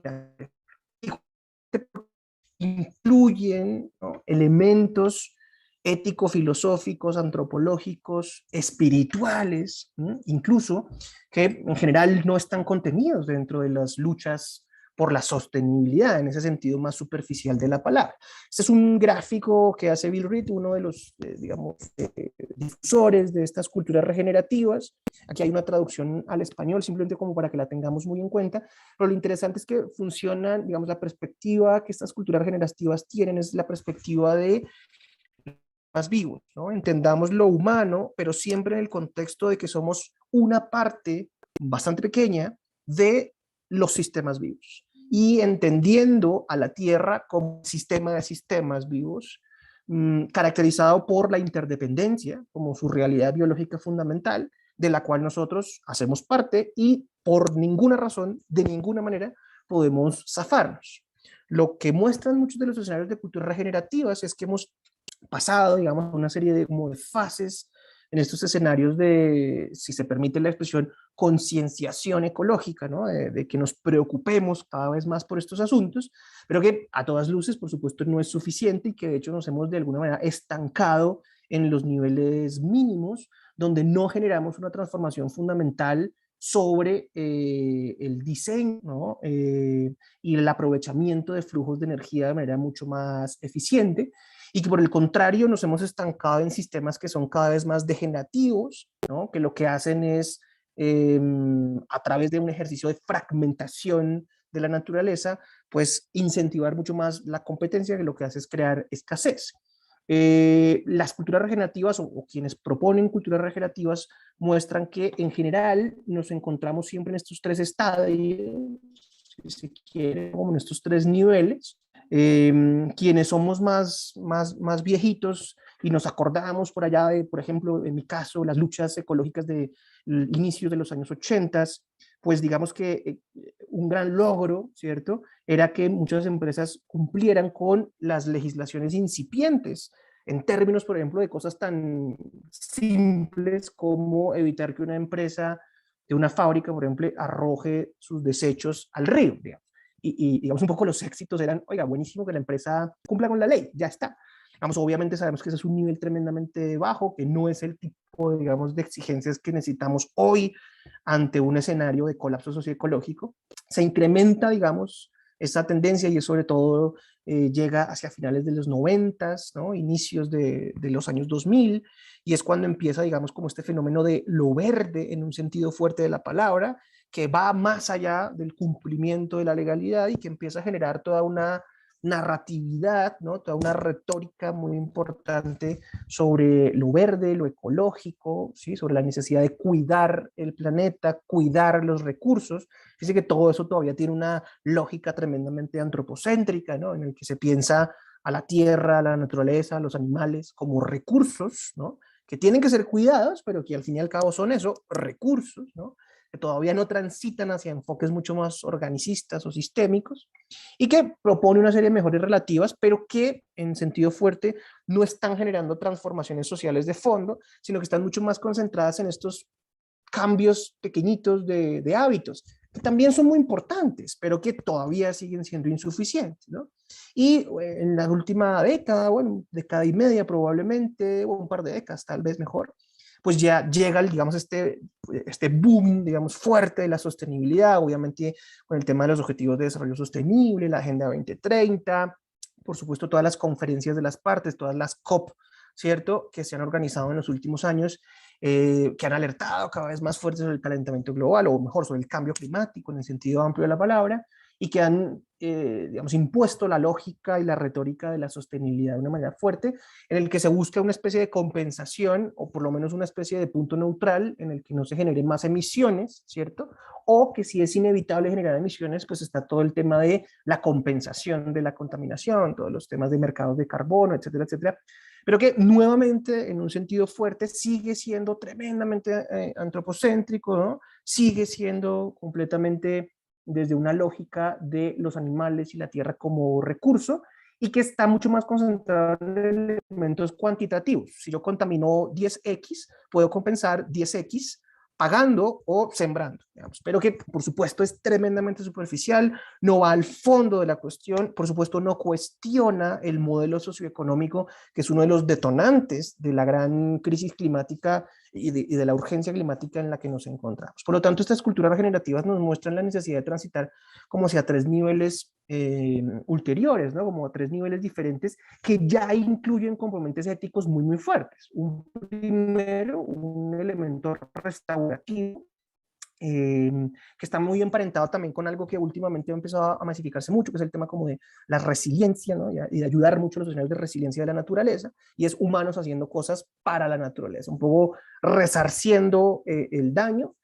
incluyen, ¿no?, elementos ético-filosóficos, antropológicos, espirituales, incluso, que en general no están contenidos dentro de las luchas por la sostenibilidad, en ese sentido más superficial de la palabra. Este es un gráfico que hace Bill Reed, uno de los, digamos, difusores de estas culturas regenerativas. Aquí hay una traducción al español, simplemente como para que la tengamos muy en cuenta, pero lo interesante es que funcionan, digamos, la perspectiva que estas culturas regenerativas tienen es la perspectiva de más vivos, ¿no? Entendamos lo humano, pero siempre en el contexto de que somos una parte bastante pequeña de los sistemas vivos y entendiendo a la Tierra como sistema de sistemas vivos, caracterizado por la interdependencia como su realidad biológica fundamental, de la cual nosotros hacemos parte y por ninguna razón, de ninguna manera, podemos zafarnos. Lo que muestran muchos de los escenarios de culturas regenerativas es que hemos pasado, digamos, una serie de, como de fases en estos escenarios de, si se permite la expresión, concienciación ecológica, ¿no? De que nos preocupemos cada vez más por estos asuntos, pero que a todas luces, por supuesto, no es suficiente y que de hecho nos hemos de alguna manera estancado en los niveles mínimos, donde no generamos una transformación fundamental sobre el diseño, ¿no? Y el aprovechamiento de flujos de energía de manera mucho más eficiente, y que por el contrario nos hemos estancado en sistemas que son cada vez más degenerativos, ¿no? Que lo que hacen es, a través de un ejercicio de fragmentación de la naturaleza, pues incentivar mucho más la competencia, que lo que hace es crear escasez. Las culturas regenerativas o quienes proponen culturas regenerativas muestran que en general nos encontramos siempre en estos tres estadios, si se quiere, como en estos tres niveles. Quienes somos más viejitos y nos acordamos por allá de, por ejemplo, en mi caso, las luchas ecológicas de inicios de los años 80, pues digamos que un gran logro, ¿cierto?, era que muchas empresas cumplieran con las legislaciones incipientes, en términos, por ejemplo, de cosas tan simples como evitar que una empresa de una fábrica, por ejemplo, arroje sus desechos al río, digamos. Y digamos, un poco los éxitos eran, oiga, buenísimo que la empresa cumpla con la ley, ya está. Vamos, obviamente sabemos que ese es un nivel tremendamente bajo, que no es el tipo, digamos, de exigencias que necesitamos hoy ante un escenario de colapso socioecológico. Se incrementa, digamos, esa tendencia y sobre todo llega hacia finales de los 90, ¿no?, inicios de los años 2000, y es cuando empieza, digamos, como este fenómeno de lo verde en un sentido fuerte de la palabra, que va más allá del cumplimiento de la legalidad y que empieza a generar toda una narratividad, ¿no?, toda una retórica muy importante sobre lo verde, lo ecológico, ¿sí?, sobre la necesidad de cuidar el planeta, cuidar los recursos. Fíjese que todo eso todavía tiene una lógica tremendamente antropocéntrica, ¿no?, en el que se piensa a la tierra, a la naturaleza, a los animales como recursos, ¿no?, que tienen que ser cuidados, pero que al fin y al cabo son eso, recursos, ¿no?, que todavía no transitan hacia enfoques mucho más organicistas o sistémicos, y que propone una serie de mejoras relativas, pero que en sentido fuerte no están generando transformaciones sociales de fondo, sino que están mucho más concentradas en estos cambios pequeñitos de hábitos, que también son muy importantes, pero que todavía siguen siendo insuficientes, ¿no? Y en la última década, bueno, década y media probablemente, o un par de décadas tal vez mejor, pues ya llega, digamos, este boom, digamos, fuerte de la sostenibilidad, obviamente con el tema de los objetivos de desarrollo sostenible, la Agenda 2030, por supuesto todas las conferencias de las partes, todas las COP, ¿cierto?, que se han organizado en los últimos años, que han alertado cada vez más fuerte sobre el calentamiento global, o mejor, sobre el cambio climático en el sentido amplio de la palabra, y que han, digamos, impuesto la lógica y la retórica de la sostenibilidad de una manera fuerte, en el que se busca una especie de compensación, o por lo menos una especie de punto neutral, en el que no se generen más emisiones, ¿cierto? O que si es inevitable generar emisiones, pues está todo el tema de la compensación de la contaminación, todos los temas de mercados de carbono, etcétera, etcétera, pero que nuevamente en un sentido fuerte sigue siendo tremendamente antropocéntrico, ¿no?, sigue siendo completamente desde una lógica de los animales y la tierra como recurso, y que está mucho más concentrado en elementos cuantitativos. Si yo contamino 10x, puedo compensar 10x pagando o sembrando, digamos, pero que por supuesto es tremendamente superficial, no va al fondo de la cuestión, por supuesto no cuestiona el modelo socioeconómico, que es uno de los detonantes de la gran crisis climática y de la urgencia climática en la que nos encontramos. Por lo tanto, estas culturas regenerativas nos muestran la necesidad de transitar como hacia tres niveles ulteriores, ¿no?, como tres niveles diferentes que ya incluyen componentes éticos muy, muy fuertes. Un primero, un elemento restaurativo, que está muy emparentado también con algo que últimamente ha empezado a masificarse mucho, que es el tema como de la resiliencia, ¿no?, y de ayudar mucho a los escenarios de resiliencia de la naturaleza, y es humanos haciendo cosas para la naturaleza, un poco resarciendo el daño.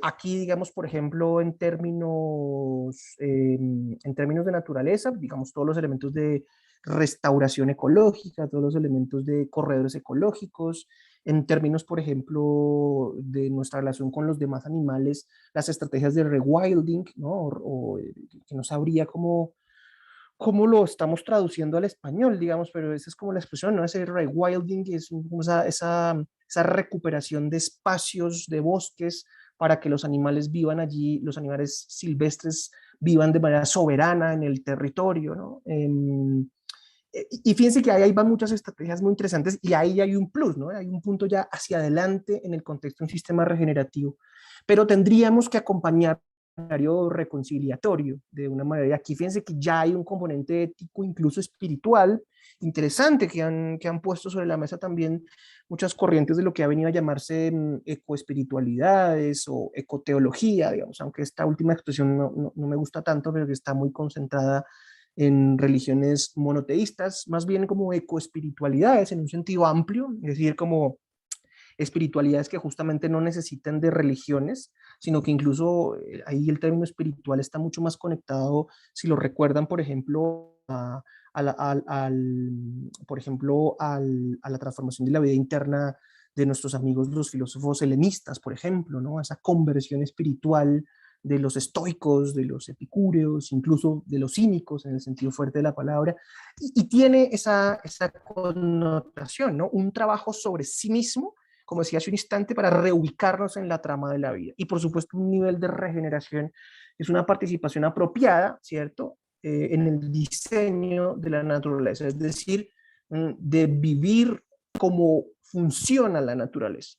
Aquí, digamos, por ejemplo, en términos de naturaleza, digamos, todos los elementos de restauración ecológica, todos los elementos de corredores ecológicos, en términos, por ejemplo, de nuestra relación con los demás animales, las estrategias de rewilding, ¿no?, que no sabría cómo lo estamos traduciendo al español, digamos, pero esa es como la expresión, ¿no? Ese rewilding es esa recuperación de espacios, de bosques, para que los animales vivan allí, los animales silvestres vivan de manera soberana en el territorio, ¿no? Y fíjense que ahí van muchas estrategias muy interesantes, y ahí hay un plus, ¿no? Hay un punto ya hacia adelante en el contexto de un sistema regenerativo, pero tendríamos que acompañar un escenario reconciliatorio de una manera. Y aquí fíjense que ya hay un componente ético, incluso espiritual, interesante, que han puesto sobre la mesa también muchas corrientes de lo que ha venido a llamarse ecoespiritualidades o ecoteología, digamos, aunque esta última expresión no me gusta tanto, pero que está muy concentrada en religiones monoteístas, más bien como ecoespiritualidades en un sentido amplio, es decir, como espiritualidades que justamente no necesitan de religiones, sino que incluso ahí el término espiritual está mucho más conectado, si lo recuerdan, por ejemplo, por ejemplo, a la transformación de la vida interna de nuestros amigos los filósofos helenistas, por ejemplo, ¿no? Esa conversión espiritual de los estoicos, de los epicúreos, incluso de los cínicos en el sentido fuerte de la palabra, y tiene esa connotación, ¿no? Un trabajo sobre sí mismo, como decía hace un instante, para reubicarnos en la trama de la vida. Y por supuesto un nivel de regeneración es una participación apropiada, ¿cierto? En el diseño de la naturaleza, es decir, de vivir como funciona la naturaleza.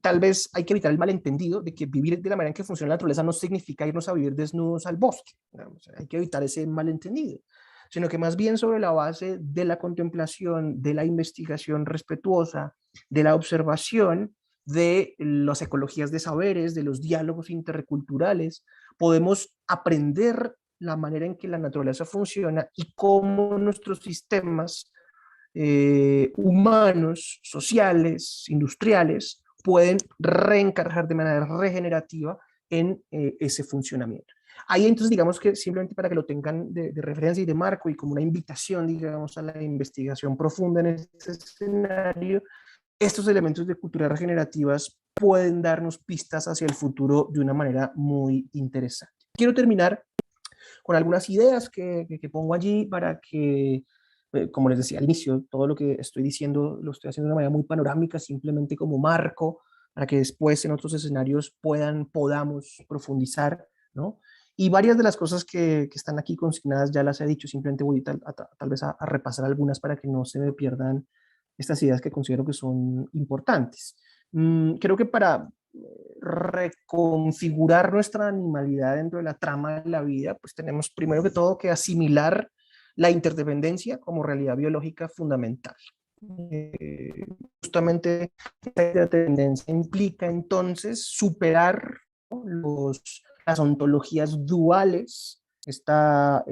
Tal vez hay que evitar el malentendido de que vivir de la manera en que funciona la naturaleza no significa irnos a vivir desnudos al bosque. Digamos. Hay que evitar ese malentendido, sino que más bien sobre la base de la contemplación, de la investigación respetuosa, de la observación, de las ecologías de saberes, de los diálogos interculturales, podemos aprender la manera en que la naturaleza funciona y cómo nuestros sistemas humanos, sociales, industriales, pueden reencargar de manera regenerativa en ese funcionamiento. Ahí entonces digamos que simplemente para que lo tengan de referencia y de marco y como una invitación, digamos, a la investigación profunda en este escenario, estos elementos de culturas regenerativas pueden darnos pistas hacia el futuro de una manera muy interesante. Quiero terminar con algunas ideas que pongo allí para que, como les decía al inicio, todo lo que estoy diciendo lo estoy haciendo de una manera muy panorámica, simplemente como marco, para que después en otros escenarios podamos profundizar, ¿no? Y varias de las cosas que están aquí consignadas ya las he dicho, simplemente voy tal vez a repasar algunas para que no se me pierdan estas ideas que considero que son importantes. Creo que para reconfigurar nuestra animalidad dentro de la trama de la vida, pues tenemos primero que todo que asimilar la interdependencia como realidad biológica fundamental. Eh, Justamente esta interdependencia implica entonces superar, ¿no?, las ontologías duales, esta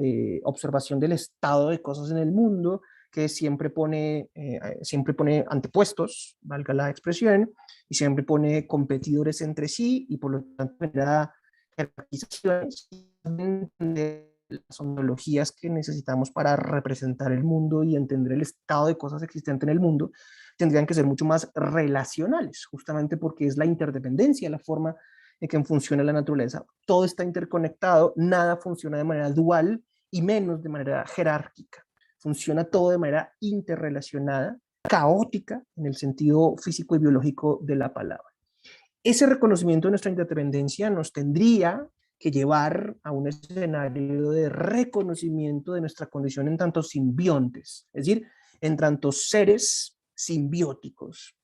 observación del estado de cosas en el mundo que siempre pone antepuestos, valga la expresión, y siempre pone competidores entre sí y por lo tanto genera jerarquizaciones de las ontologías que necesitamos para representar el mundo y entender el estado de cosas existente en el mundo tendrían que ser mucho más relacionales, justamente porque es la interdependencia, la forma en que funciona la naturaleza. Todo está interconectado, nada funciona de manera dual y menos de manera jerárquica. Funciona todo de manera interrelacionada, caótica en el sentido físico y biológico de la palabra. Ese reconocimiento de nuestra interdependencia nos tendría que llevar a un escenario de reconocimiento de nuestra condición en tanto simbiontes, es decir, en tanto seres simbióticos.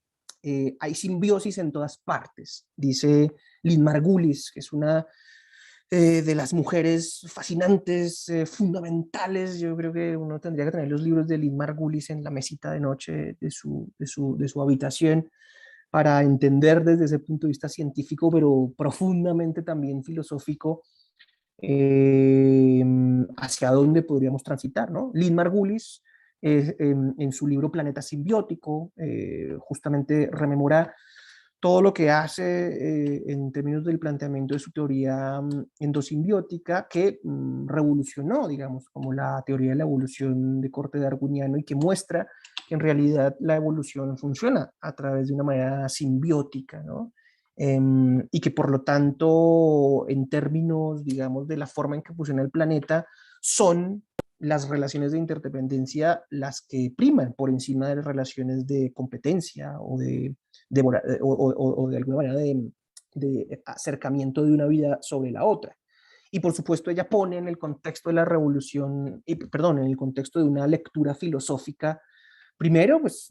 Hay simbiosis en todas partes, dice Lynn Margulis, que es una de las mujeres fascinantes, fundamentales. Yo creo que uno tendría que tener los libros de Lynn Margulis en la mesita de noche de su habitación para entender desde ese punto de vista científico, pero profundamente también filosófico, hacia dónde podríamos transitar, ¿no? Lynn Margulis, en su libro Planeta Simbiótico, justamente rememora todo lo que hace en términos del planteamiento de su teoría endosimbiótica que revolucionó, digamos, como la teoría de la evolución de corte darwiniano y que muestra que en realidad la evolución funciona a través de una manera simbiótica, ¿no? Y que por lo tanto, en términos, digamos, de la forma en que funciona el planeta, son las relaciones de interdependencia las que priman por encima de las relaciones de competencia o o de alguna manera de acercamiento de una vida sobre la otra. Y por supuesto ella pone en el contexto de la revolución, perdón, en el contexto de una lectura filosófica, primero, pues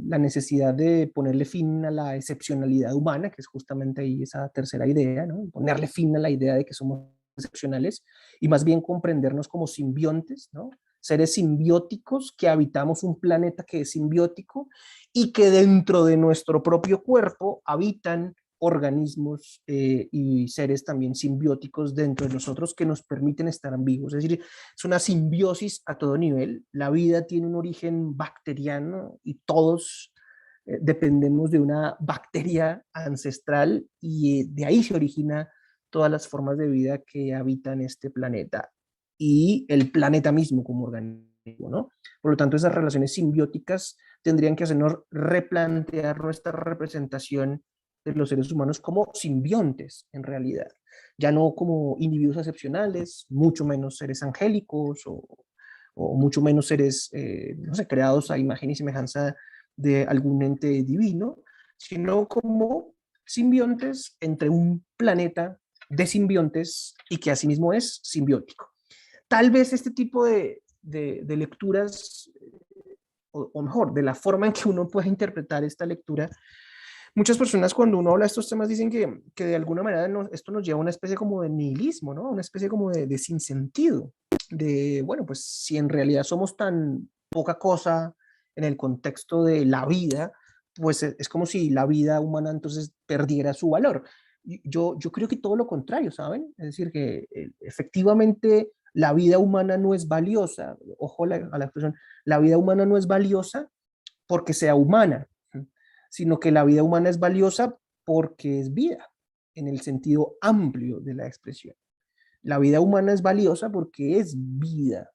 la necesidad de ponerle fin a la excepcionalidad humana, que es justamente ahí esa tercera idea, ¿no? Ponerle fin a la idea de que somos excepcionales y más bien comprendernos como simbiontes, ¿no? Seres simbióticos que habitamos un planeta que es simbiótico y que dentro de nuestro propio cuerpo habitan organismos y seres también simbióticos dentro de nosotros que nos permiten estar vivos. Es decir, es una simbiosis a todo nivel. La vida tiene un origen bacteriano y todos dependemos de una bacteria ancestral y de ahí se origina todas las formas de vida que habitan este planeta y el planeta mismo como organismo. ¿no? Por lo tanto, esas relaciones simbióticas tendrían que hacernos replantear nuestra representación de los seres humanos como simbiontes, en realidad. Ya no como individuos excepcionales, mucho menos seres angélicos o mucho menos seres, no sé, creados a imagen y semejanza de algún ente divino, sino como simbiontes entre un planeta de simbiontes y que asimismo es simbiótico. Tal vez este tipo de lecturas, o mejor, de la forma en que uno puede interpretar esta lectura, muchas personas cuando uno habla de estos temas dicen que de alguna manera esto nos lleva a una especie como de nihilismo, ¿no? Una especie como de sinsentido, de, bueno, pues si en realidad somos tan poca cosa en el contexto de la vida, pues es como si la vida humana entonces perdiera su valor. Yo creo que todo lo contrario, ¿saben? Es decir, que efectivamente la vida humana no es valiosa, ojo a la expresión, la vida humana no es valiosa porque sea humana, sino que la vida humana es valiosa porque es vida, en el sentido amplio de la expresión. La vida humana es valiosa porque es vida,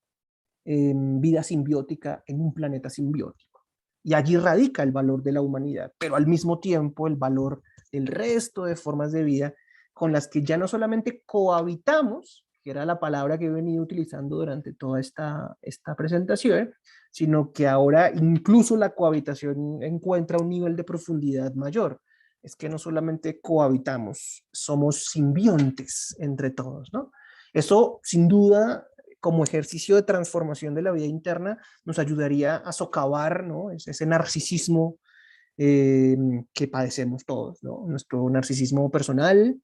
vida simbiótica en un planeta simbiótico. Y allí radica el valor de la humanidad, pero al mismo tiempo el valor del resto de formas de vida con las que ya no solamente cohabitamos, que era la palabra que he venido utilizando durante toda esta presentación, sino que ahora incluso la cohabitación encuentra un nivel de profundidad mayor. Es que no solamente cohabitamos, somos simbiontes entre todos, ¿no? Eso, sin duda, como ejercicio de transformación de la vida interna, nos ayudaría a socavar, ¿no? Ese narcisismo que padecemos todos, ¿no? Nuestro narcisismo personal,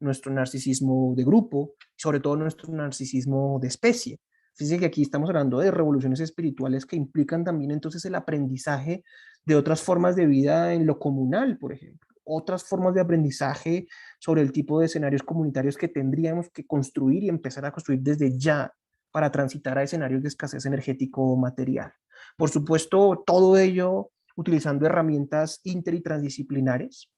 nuestro narcisismo de grupo, sobre todo nuestro narcisismo de especie. Fíjense que aquí estamos hablando de revoluciones espirituales que implican también entonces el aprendizaje de otras formas de vida en lo comunal, por ejemplo, otras formas de aprendizaje sobre el tipo de escenarios comunitarios que tendríamos que construir y empezar a construir desde ya para transitar a escenarios de escasez energético material. Por supuesto, todo ello utilizando herramientas inter y transdisciplinares.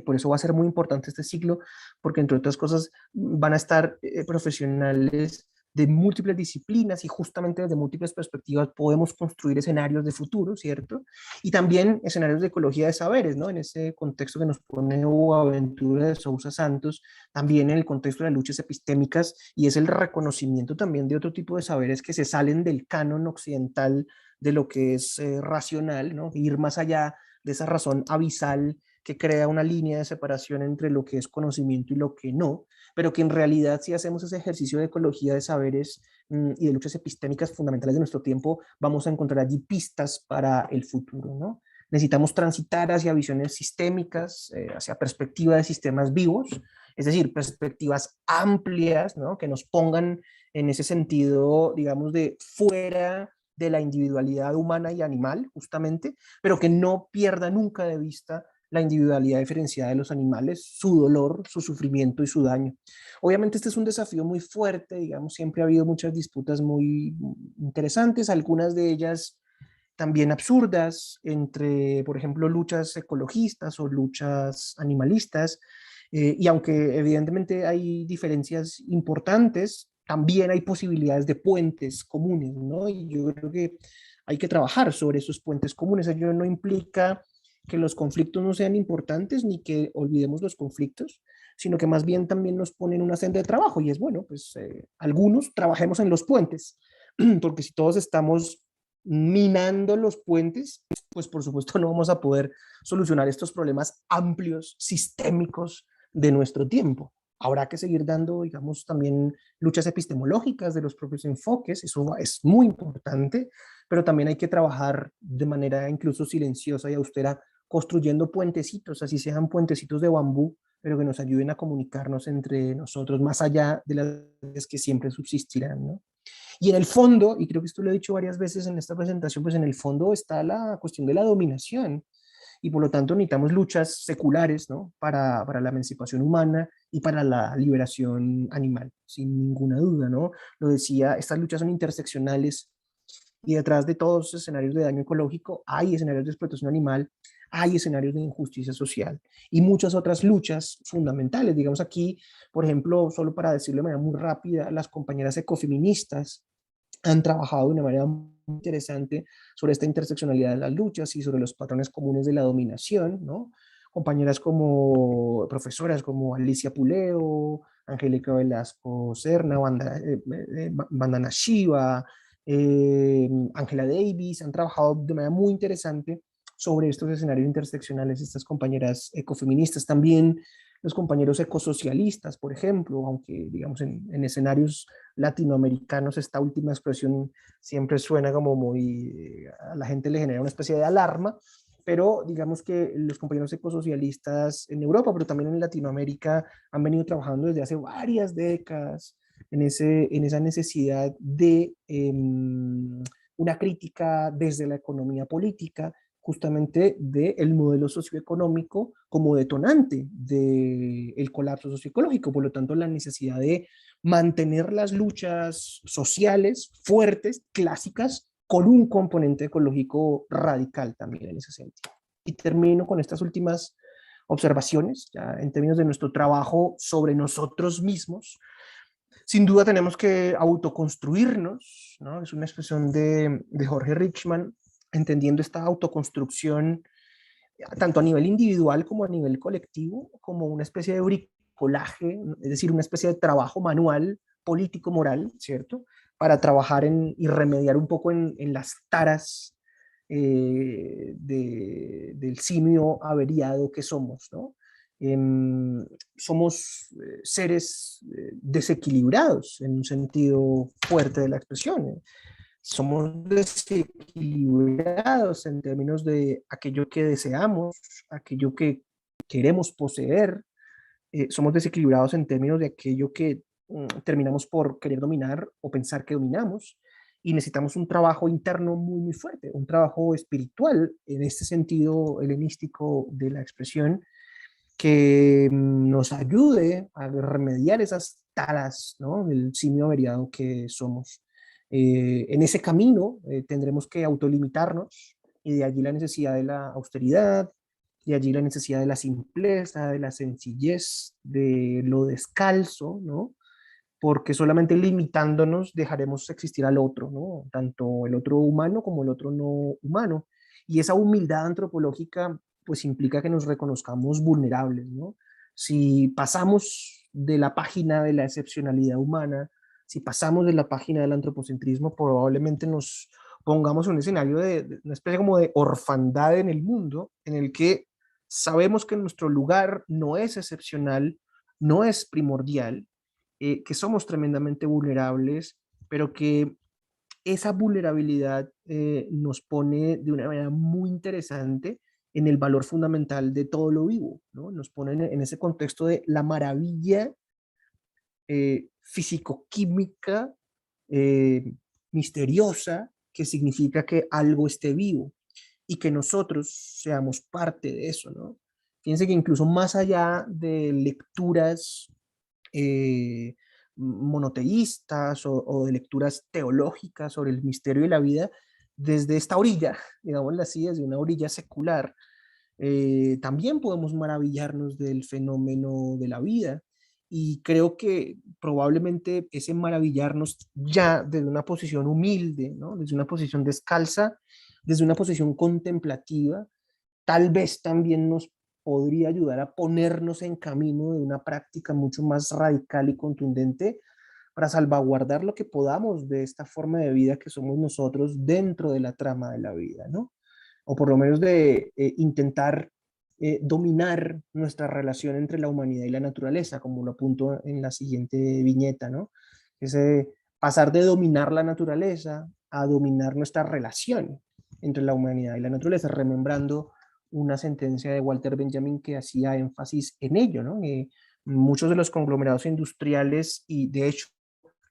Por eso va a ser muy importante este ciclo, porque entre otras cosas van a estar profesionales de múltiples disciplinas y justamente desde múltiples perspectivas podemos construir escenarios de futuro, ¿cierto? Y también escenarios de ecología de saberes, ¿no? En ese contexto que nos pone Boaventura de Sousa Santos, también en el contexto de las luchas epistémicas, y es el reconocimiento también de otro tipo de saberes que se salen del canon occidental de lo que es racional, ¿no? Ir más allá de esa razón abisal que crea una línea de separación entre lo que es conocimiento y lo que no, pero que en realidad si hacemos ese ejercicio de ecología de saberes y de luchas epistémicas fundamentales de nuestro tiempo, vamos a encontrar allí pistas para el futuro, ¿no? Necesitamos transitar hacia visiones sistémicas, hacia perspectiva de sistemas vivos, es decir, perspectivas amplias, ¿no? Que nos pongan en ese sentido, digamos, de fuera de la individualidad humana y animal, justamente, pero que no pierda nunca de vista la individualidad diferenciada de los animales, su dolor, su sufrimiento y su daño. Obviamente este es un desafío muy fuerte, digamos, siempre ha habido muchas disputas muy interesantes, algunas de ellas también absurdas, entre, por ejemplo, luchas ecologistas o luchas animalistas, y aunque evidentemente hay diferencias importantes, también hay posibilidades de puentes comunes, ¿no? Y yo creo que hay que trabajar sobre esos puentes comunes. Ello no implica que los conflictos no sean importantes ni que olvidemos los conflictos, sino que más bien también nos ponen una senda de trabajo y es bueno, pues algunos trabajemos en los puentes, porque si todos estamos minando los puentes, pues por supuesto no vamos a poder solucionar estos problemas amplios, sistémicos de nuestro tiempo. Habrá que seguir dando, digamos, también luchas epistemológicas de los propios enfoques, eso es muy importante, pero también hay que trabajar de manera incluso silenciosa y austera, construyendo puentecitos, así sean puentecitos de bambú, pero que nos ayuden a comunicarnos entre nosotros más allá de las que siempre subsistirán, ¿no? Y en el fondo, y creo que esto lo he dicho varias veces en esta presentación, pues en el fondo está la cuestión de la dominación y por lo tanto necesitamos luchas seculares, ¿no? Para la emancipación humana y para la liberación animal, sin ninguna duda, ¿no? Lo decía, estas luchas son interseccionales y detrás de todos los escenarios de daño ecológico hay escenarios de explotación animal, hay escenarios de injusticia social y muchas otras luchas fundamentales. Digamos aquí, por ejemplo, solo para decirlo de manera muy rápida, las compañeras ecofeministas han trabajado de una manera interesante sobre esta interseccionalidad de las luchas y sobre los patrones comunes de la dominación, ¿no? Compañeras como profesoras como Alicia Puleo, Angélica Velasco Serna, Vandana Shiva, Angela Davis, han trabajado de manera muy interesante sobre estos escenarios interseccionales, estas compañeras ecofeministas, también los compañeros ecosocialistas, por ejemplo, aunque digamos en escenarios latinoamericanos esta última expresión siempre suena como muy, a la gente le genera una especie de alarma, pero digamos que los compañeros ecosocialistas en Europa, pero también en Latinoamérica, han venido trabajando desde hace varias décadas en esa necesidad de una crítica desde la economía política, justamente del modelo socioeconómico como detonante del colapso socioecológico. Por lo tanto, la necesidad de mantener las luchas sociales fuertes, clásicas, con un componente ecológico radical también en ese sentido. Y termino con estas últimas observaciones, ya en términos de nuestro trabajo sobre nosotros mismos. Sin duda tenemos que autoconstruirnos, ¿no? Es una expresión de Jorge Richman, entendiendo esta autoconstrucción tanto a nivel individual como a nivel colectivo, como una especie de bricolaje, es decir, una especie de trabajo manual, político-moral, ¿cierto? Para trabajar y remediar un poco en las taras del simio averiado que somos, ¿no? Somos seres desequilibrados en un sentido fuerte de la expresión. Somos desequilibrados en términos de aquello que deseamos, aquello que queremos poseer. Somos desequilibrados en términos de aquello que terminamos por querer dominar o pensar que dominamos. Y necesitamos un trabajo interno muy, muy fuerte, un trabajo espiritual en este sentido helenístico de la expresión, que nos ayude a remediar esas taras, ¿no? Del simio averiado que somos. En ese camino tendremos que autolimitarnos y de allí la necesidad de la austeridad, de allí la necesidad de la simpleza, de la sencillez, de lo descalzo, ¿no? Porque solamente limitándonos dejaremos existir al otro, ¿no? Tanto el otro humano como el otro no humano. Y esa humildad antropológica pues implica que nos reconozcamos vulnerables, ¿no? Si pasamos de la página de la excepcionalidad humana, si pasamos de la página del antropocentrismo, probablemente nos pongamos en un escenario de una especie como de orfandad en el mundo, en el que sabemos que nuestro lugar no es excepcional, no es primordial, que somos tremendamente vulnerables, pero que esa vulnerabilidad nos pone de una manera muy interesante en el valor fundamental de todo lo vivo, ¿no? Nos pone en ese contexto de la maravilla físico-química misteriosa que significa que algo esté vivo y que nosotros seamos parte de eso, ¿no? Fíjense que incluso más allá de lecturas eh, monoteístas o de lecturas teológicas sobre el misterio de la vida, desde esta orilla, digámoslo así, desde una orilla secular, también podemos maravillarnos del fenómeno de la vida. Y creo que probablemente ese maravillarnos ya desde una posición humilde, ¿no? Desde una posición descalza, desde una posición contemplativa, tal vez también nos podría ayudar a ponernos en camino de una práctica mucho más radical y contundente para salvaguardar lo que podamos de esta forma de vida que somos nosotros dentro de la trama de la vida, ¿no? O por lo menos de intentar dominar nuestra relación entre la humanidad y la naturaleza, como lo apunto en la siguiente viñeta, ¿no? Ese pasar de dominar la naturaleza a dominar nuestra relación entre la humanidad y la naturaleza, remembrando una sentencia de Walter Benjamin que hacía énfasis en ello, ¿no? Muchos de los conglomerados industriales y de hecho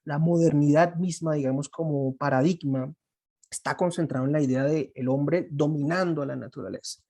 la modernidad misma, digamos, como paradigma, está concentrado en la idea de el hombre dominando a la naturaleza.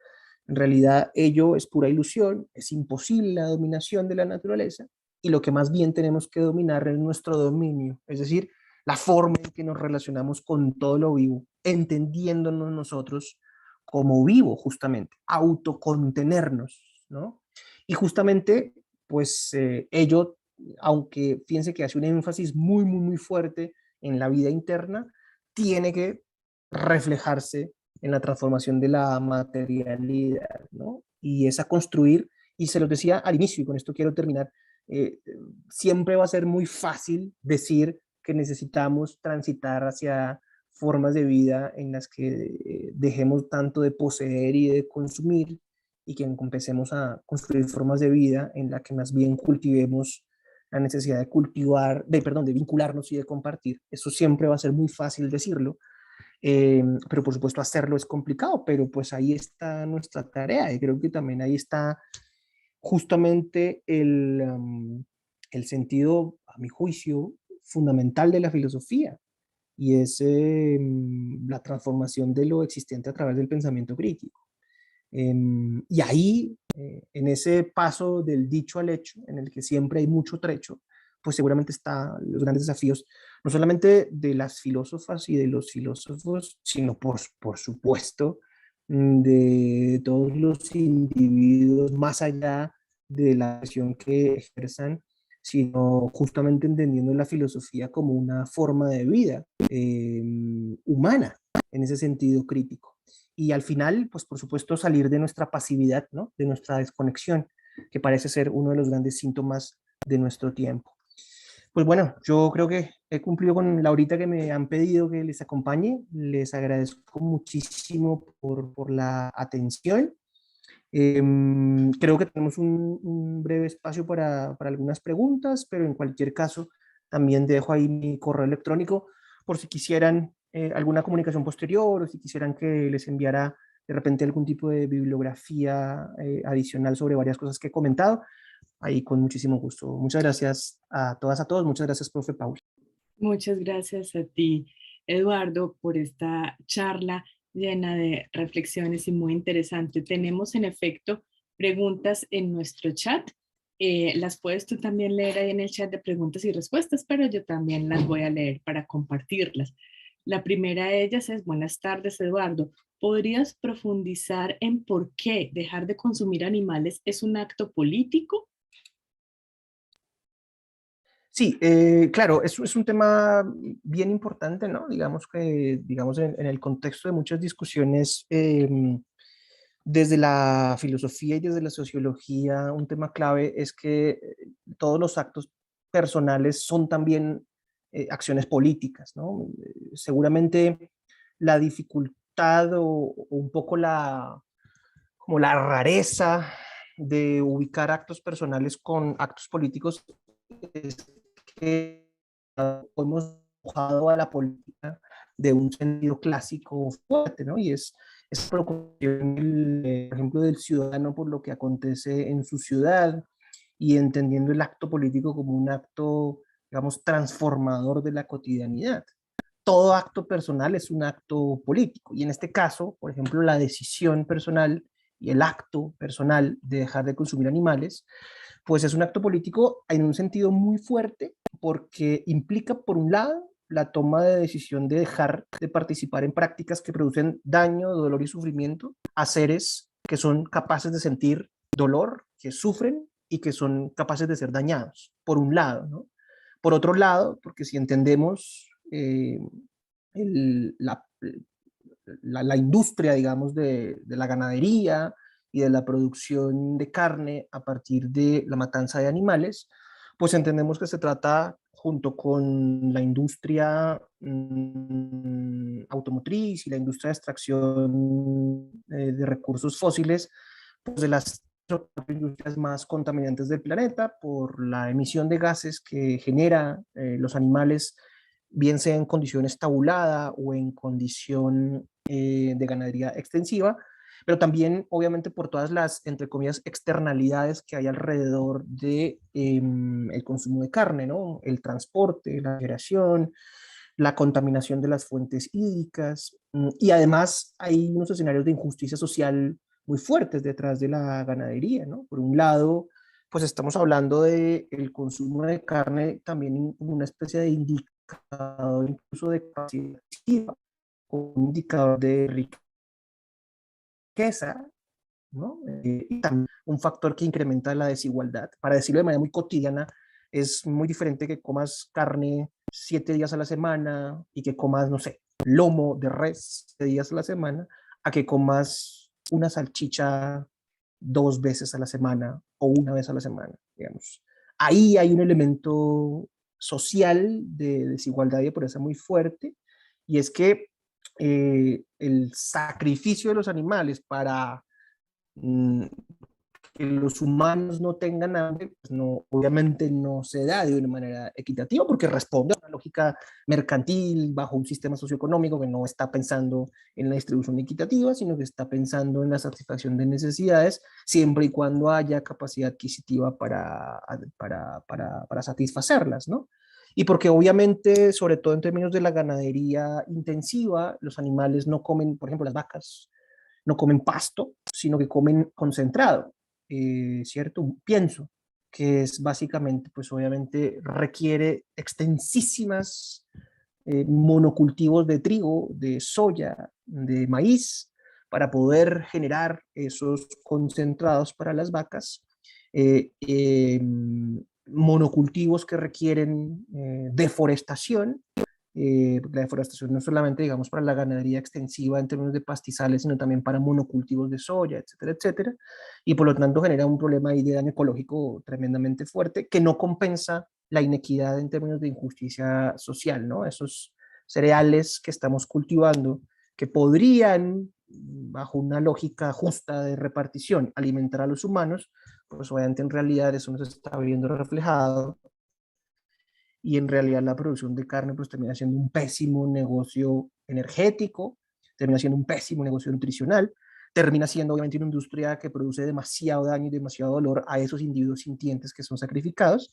En realidad ello es pura ilusión, es imposible la dominación de la naturaleza y lo que más bien tenemos que dominar es nuestro dominio, es decir, la forma en que nos relacionamos con todo lo vivo, entendiéndonos nosotros como vivo justamente, autocontenernos, ¿no? Y justamente, pues ello, aunque fíjense que hace un énfasis muy, muy, muy fuerte en la vida interna, tiene que reflejarse en la transformación de la materialidad, ¿no? Y es a construir, y se los decía al inicio, y con esto quiero terminar, eh, siempre va a ser muy fácil decir que necesitamos transitar hacia formas de vida en las que dejemos tanto de poseer y de consumir y que empecemos a construir formas de vida en las que más bien cultivemos la necesidad de cultivar, perdón, de vincularnos y de compartir. Eso siempre va a ser muy fácil decirlo, pero por supuesto hacerlo es complicado, pero pues ahí está nuestra tarea y creo que también ahí está justamente el sentido, a mi juicio, fundamental de la filosofía y es la transformación de lo existente a través del pensamiento crítico. Y ahí, en ese paso del dicho al hecho, en el que siempre hay mucho trecho, pues seguramente están los grandes desafíos, no solamente de las filósofas y de los filósofos, sino por supuesto de todos los individuos más allá de la acción que ejerzan, sino justamente entendiendo la filosofía como una forma de vida humana, en ese sentido crítico. Y al final, pues por supuesto, salir de nuestra pasividad, ¿no? De nuestra desconexión, que parece ser uno de los grandes síntomas de nuestro tiempo. Pues bueno, yo creo que he cumplido con la horita que me han pedido que les acompañe. Les agradezco muchísimo por la atención. Creo que tenemos un breve espacio para algunas preguntas, pero en cualquier caso, también dejo ahí mi correo electrónico por si quisieran alguna comunicación posterior o si quisieran que les enviara de repente algún tipo de bibliografía adicional sobre varias cosas que he comentado. Ahí con muchísimo gusto. Muchas gracias a todas, a todos. Muchas gracias, profe Paul. Muchas gracias a ti, Eduardo, por esta charla llena de reflexiones y muy interesante. Tenemos en efecto preguntas en nuestro chat. Las puedes tú también leer ahí en el chat de preguntas y respuestas, pero yo también las voy a leer para compartirlas. La primera de ellas es: buenas tardes, Eduardo. ¿Podrías profundizar en por qué dejar de consumir animales es un acto político? Sí, claro, es un tema bien importante, ¿no? Digamos que, digamos, en el contexto de muchas discusiones desde la filosofía y desde la sociología, un tema clave es que todos los actos personales son también acciones políticas, ¿no? Seguramente la dificultad o un poco como la rareza de ubicar actos personales con actos políticos es que hemos empujado a la política de un sentido clásico fuerte, ¿no? Y es preocupación, por ejemplo, del ciudadano por lo que acontece en su ciudad y entendiendo el acto político como un acto, digamos, transformador de la cotidianidad. Todo acto personal es un acto político y en este caso, por ejemplo, la decisión personal y el acto personal de dejar de consumir animales, pues es un acto político en un sentido muy fuerte porque implica, por un lado, la toma de decisión de dejar de participar en prácticas que producen daño, dolor y sufrimiento a seres que son capaces de sentir dolor, que sufren y que son capaces de ser dañados, por un lado, ¿no? Por otro lado, porque si entendemos el, la industria, digamos, de la ganadería y de la producción de carne a partir de la matanza de animales, pues entendemos que se trata, junto con la industria automotriz y la industria de extracción de recursos fósiles, pues de las industrias más contaminantes del planeta por la emisión de gases que genera los animales, bien sea en condiciones tabulada o en condición de ganadería extensiva, pero también obviamente por todas las, entre comillas, externalidades que hay alrededor de el consumo de carne, ¿no? El transporte, la generación, la contaminación de las fuentes hídricas, y además hay unos escenarios de injusticia social muy fuertes detrás de la ganadería, ¿no? Por un lado, pues estamos hablando del consumo de carne también como una especie de indicador incluso de capacidad, un indicador de riqueza, ¿no? Y también un factor que incrementa la desigualdad. Para decirlo de manera muy cotidiana, es muy diferente que comas carne 7 días a la semana y que comas, no sé, lomo de res 7 días a la semana a que comas una salchicha 2 veces a la semana o una vez a la semana, digamos. Ahí hay un elemento social de desigualdad y de pobreza muy fuerte, y es que el sacrificio de los animales para mm, que los humanos no tengan hambre, pues no, obviamente no se da de una manera equitativa porque responde a una lógica mercantil bajo un sistema socioeconómico que no está pensando en la distribución equitativa, sino que está pensando en la satisfacción de necesidades siempre y cuando haya capacidad adquisitiva para satisfacerlas, ¿no? Y porque obviamente, sobre todo en términos de la ganadería intensiva, los animales no comen, por ejemplo, las vacas no comen pasto, sino que comen concentrado, ¿cierto? Un pienso, que es básicamente, pues obviamente requiere extensísimas monocultivos de trigo, de soya, de maíz, para poder generar esos concentrados para las vacas, eh, eh, monocultivos que requieren deforestación. La deforestación no solamente, digamos, para la ganadería extensiva en términos de pastizales, sino también para monocultivos de soya, etcétera, etcétera. Y por lo tanto genera un problema ahí de daño ecológico tremendamente fuerte que no compensa la inequidad en términos de injusticia social, ¿no? Esos cereales que estamos cultivando, que podrían, bajo una lógica justa de repartición, alimentar a los humanos, pues obviamente en realidad eso no se está viendo reflejado, y en realidad la producción de carne pues termina siendo un pésimo negocio energético, termina siendo un pésimo negocio nutricional, termina siendo obviamente una industria que produce demasiado daño y demasiado dolor a esos individuos sintientes que son sacrificados,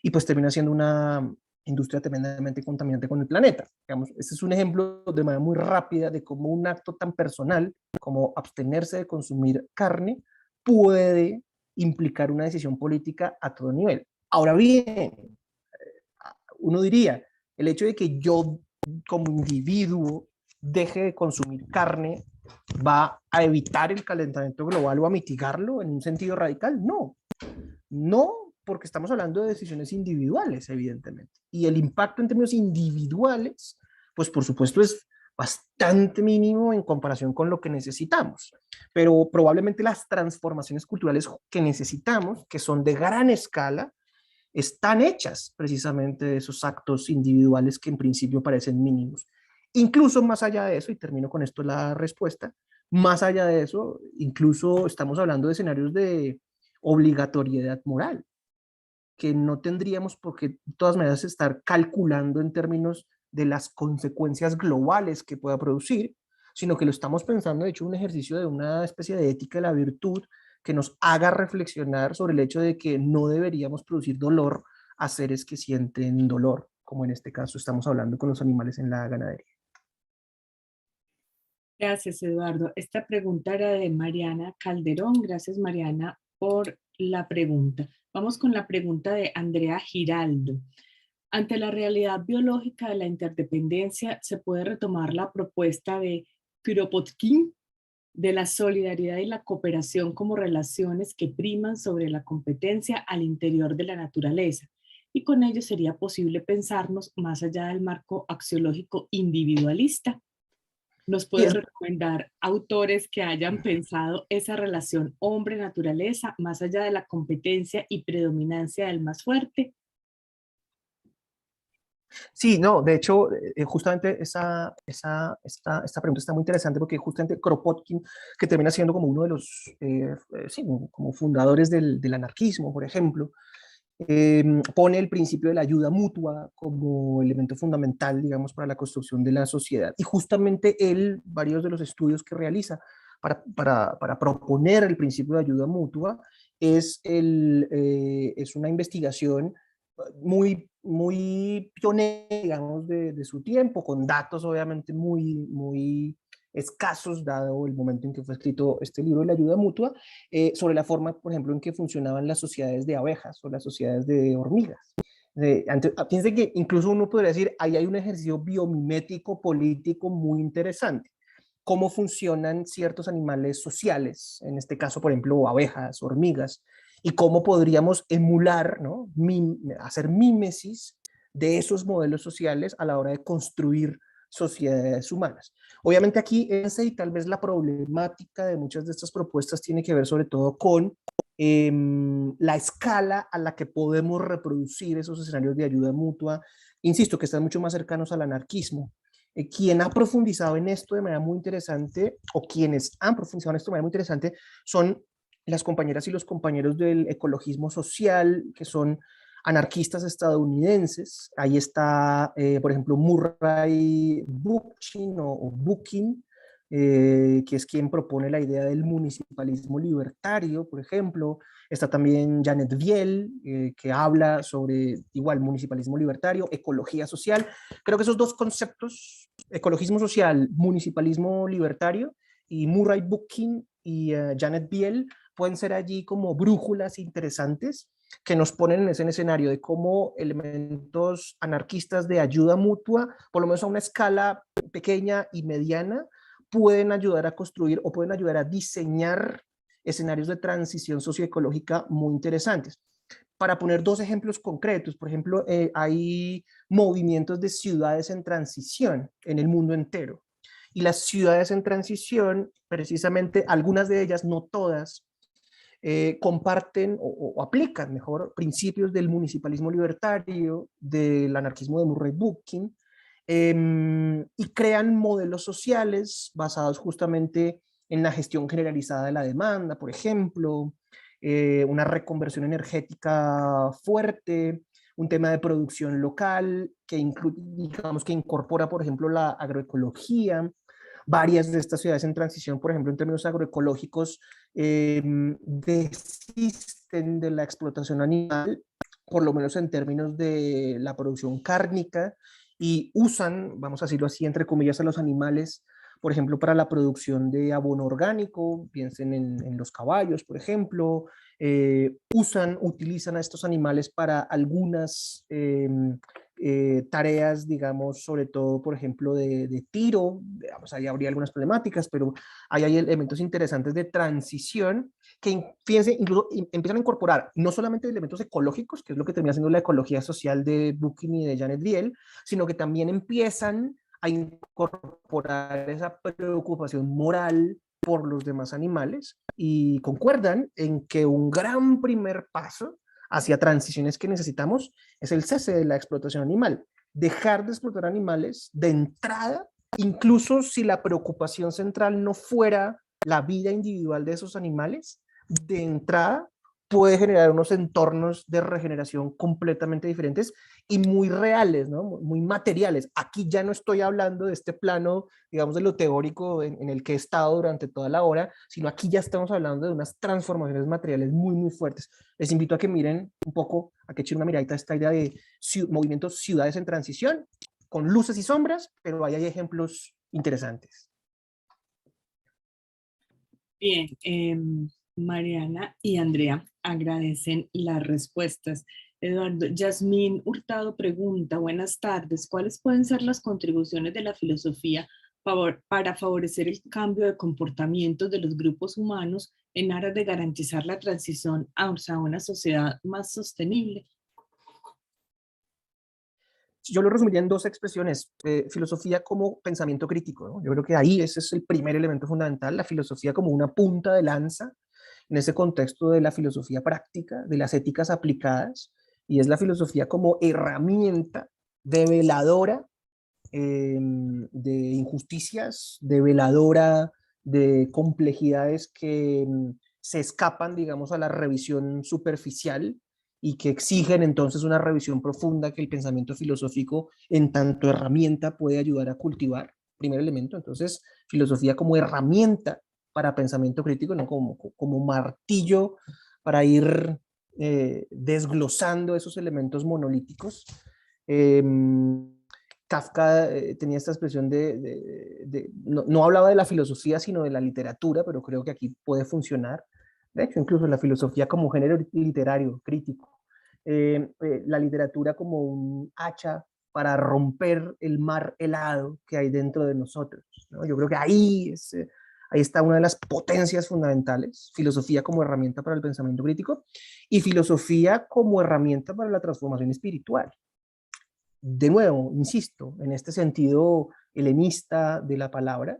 y pues termina siendo una industria tremendamente contaminante con el planeta. Digamos, este es un ejemplo de manera muy rápida de cómo un acto tan personal como abstenerse de consumir carne puede implicar una decisión política a todo nivel. Ahora bien, uno diría, el hecho de que yo como individuo deje de consumir carne va a evitar el calentamiento global o a mitigarlo en un sentido radical. No, no, porque estamos hablando de decisiones individuales, evidentemente. Y el impacto en términos individuales, pues por supuesto es bastante mínimo en comparación con lo que necesitamos. Pero probablemente las transformaciones culturales que necesitamos, que son de gran escala, están hechas precisamente de esos actos individuales que en principio parecen mínimos. Incluso más allá de eso, y termino con esto la respuesta, más allá de eso, incluso estamos hablando de escenarios de obligatoriedad moral, que no tendríamos por qué de todas maneras estar calculando en términos de las consecuencias globales que pueda producir, sino que lo estamos pensando, de hecho, un ejercicio de una especie de ética de la virtud que nos haga reflexionar sobre el hecho de que no deberíamos producir dolor a seres que sienten dolor, como en este caso estamos hablando con los animales en la ganadería. Gracias, Eduardo. Esta pregunta era de Mariana Calderón. Gracias, Mariana, por la pregunta. Vamos con la pregunta de Andrea Giraldo. Ante la realidad biológica de la interdependencia, ¿se puede retomar la propuesta de Kropotkin de la solidaridad y la cooperación como relaciones que priman sobre la competencia al interior de la naturaleza? Y con ello sería posible pensarnos más allá del marco axiológico individualista. ¿Nos Y puedes recomendar autores que hayan pensado esa relación hombre-naturaleza más allá de la competencia y predominancia del más fuerte? Sí, no, de hecho, justamente esta pregunta está muy interesante porque justamente Kropotkin, que termina siendo como uno de los, sí, como fundadores del anarquismo, por ejemplo, pone el principio de la ayuda mutua como elemento fundamental, digamos, para la construcción de la sociedad. Y justamente él, varios de los estudios que realiza para proponer el principio de ayuda mutua, es una investigación muy pionera, digamos, de su tiempo, con datos obviamente muy escasos, dado el momento en que fue escrito este libro de la ayuda mutua, sobre la forma, por ejemplo, en que funcionaban las sociedades de abejas o las sociedades de hormigas. Fíjense que incluso uno podría decir, ahí hay un ejercicio biomimético político muy interesante. Cómo funcionan ciertos animales sociales, en este caso, por ejemplo, abejas, hormigas, y cómo podríamos emular, ¿no? Hacer mímesis de esos modelos sociales a la hora de construir sociedades humanas. Obviamente aquí ese y tal vez la problemática de muchas de estas propuestas tiene que ver sobre todo con la escala a la que podemos reproducir esos escenarios de ayuda mutua, insisto, que están mucho más cercanos al anarquismo. Quien ha profundizado en esto de manera muy interesante, o quienes han profundizado en esto de manera muy interesante, son las compañeras y los compañeros del ecologismo social, que son anarquistas estadounidenses. Ahí está, por ejemplo, Murray Bookchin o Bookchin, que es quien propone la idea del municipalismo libertario, por ejemplo. Está también Janet Viel, que habla sobre igual municipalismo libertario, ecología social. Creo que esos dos conceptos, ecologismo social, municipalismo libertario, y Murray Bookchin y Janet Viel, pueden ser allí como brújulas interesantes que nos ponen en ese escenario de cómo elementos anarquistas de ayuda mutua, por lo menos a una escala pequeña y mediana, pueden ayudar a construir o pueden ayudar a diseñar escenarios de transición socioecológica muy interesantes. Para poner dos ejemplos concretos, por ejemplo, hay movimientos de ciudades en transición en el mundo entero. Y las ciudades en transición, precisamente algunas de ellas, no todas, comparten o aplican mejor principios del municipalismo libertario, del anarquismo de Murray Bookchin, y crean modelos sociales basados justamente en la gestión generalizada de la demanda, por ejemplo, una reconversión energética fuerte, un tema de producción local digamos, que incorpora, por ejemplo, la agroecología. Varias de estas ciudades en transición, por ejemplo, en términos agroecológicos, desisten de la explotación animal, por lo menos en términos de la producción cárnica, y usan, vamos a decirlo así, entre comillas, a los animales, por ejemplo, para la producción de abono orgánico, piensen en los caballos, por ejemplo, utilizan a estos animales para algunas tareas, digamos, sobre todo, por ejemplo, de tiro, digamos, ahí habría algunas problemáticas, pero ahí hay elementos interesantes de transición que, fíjense, incluso empiezan a incorporar no solamente elementos ecológicos, que es lo que termina siendo la ecología social de Bookchin y de Janet Viel, sino que también empiezan a incorporar esa preocupación moral por los demás animales y concuerdan en que un gran primer paso hacia transiciones que necesitamos es el cese de la explotación animal. Dejar de explotar animales de entrada, incluso si la preocupación central no fuera la vida individual de esos animales, de entrada puede generar unos entornos de regeneración completamente diferentes y muy reales, ¿no? Muy materiales. Aquí ya no estoy hablando de este plano, digamos, de lo teórico en el que he estado durante toda la hora, sino aquí ya estamos hablando de unas transformaciones materiales muy, muy fuertes. Les invito a que miren un poco, a que echen una miradita a esta idea de movimientos ciudades en transición, con luces y sombras, pero ahí hay ejemplos interesantes. Bien, Mariana y Andrea agradecen las respuestas. Eduardo, Yasmín Hurtado pregunta, buenas tardes, ¿cuáles pueden ser las contribuciones de la filosofía para favorecer el cambio de comportamientos de los grupos humanos en aras de garantizar la transición hacia una sociedad más sostenible? Yo lo resumiría en dos expresiones, filosofía como pensamiento crítico, ¿no? Yo creo que ahí ese es el primer elemento fundamental, la filosofía como una punta de lanza en ese contexto de la filosofía práctica, de las éticas aplicadas, y es la filosofía como herramienta develadora de injusticias, develadora de complejidades que se escapan, digamos, a la revisión superficial y que exigen entonces una revisión profunda que el pensamiento filosófico en tanto herramienta puede ayudar a cultivar. Primer elemento, entonces, filosofía como herramienta para pensamiento crítico, no como martillo para ir desglosando esos elementos monolíticos. Kafka tenía esta expresión no hablaba de la filosofía, sino de la literatura, pero creo que aquí puede funcionar. De hecho, incluso la filosofía como género literario, crítico. La literatura como un hacha para romper el mar helado que hay dentro de nosotros, ¿no? Yo creo que ahí está una de las potencias fundamentales, filosofía como herramienta para el pensamiento crítico y filosofía como herramienta para la transformación espiritual. De nuevo, insisto, en este sentido helenista de la palabra,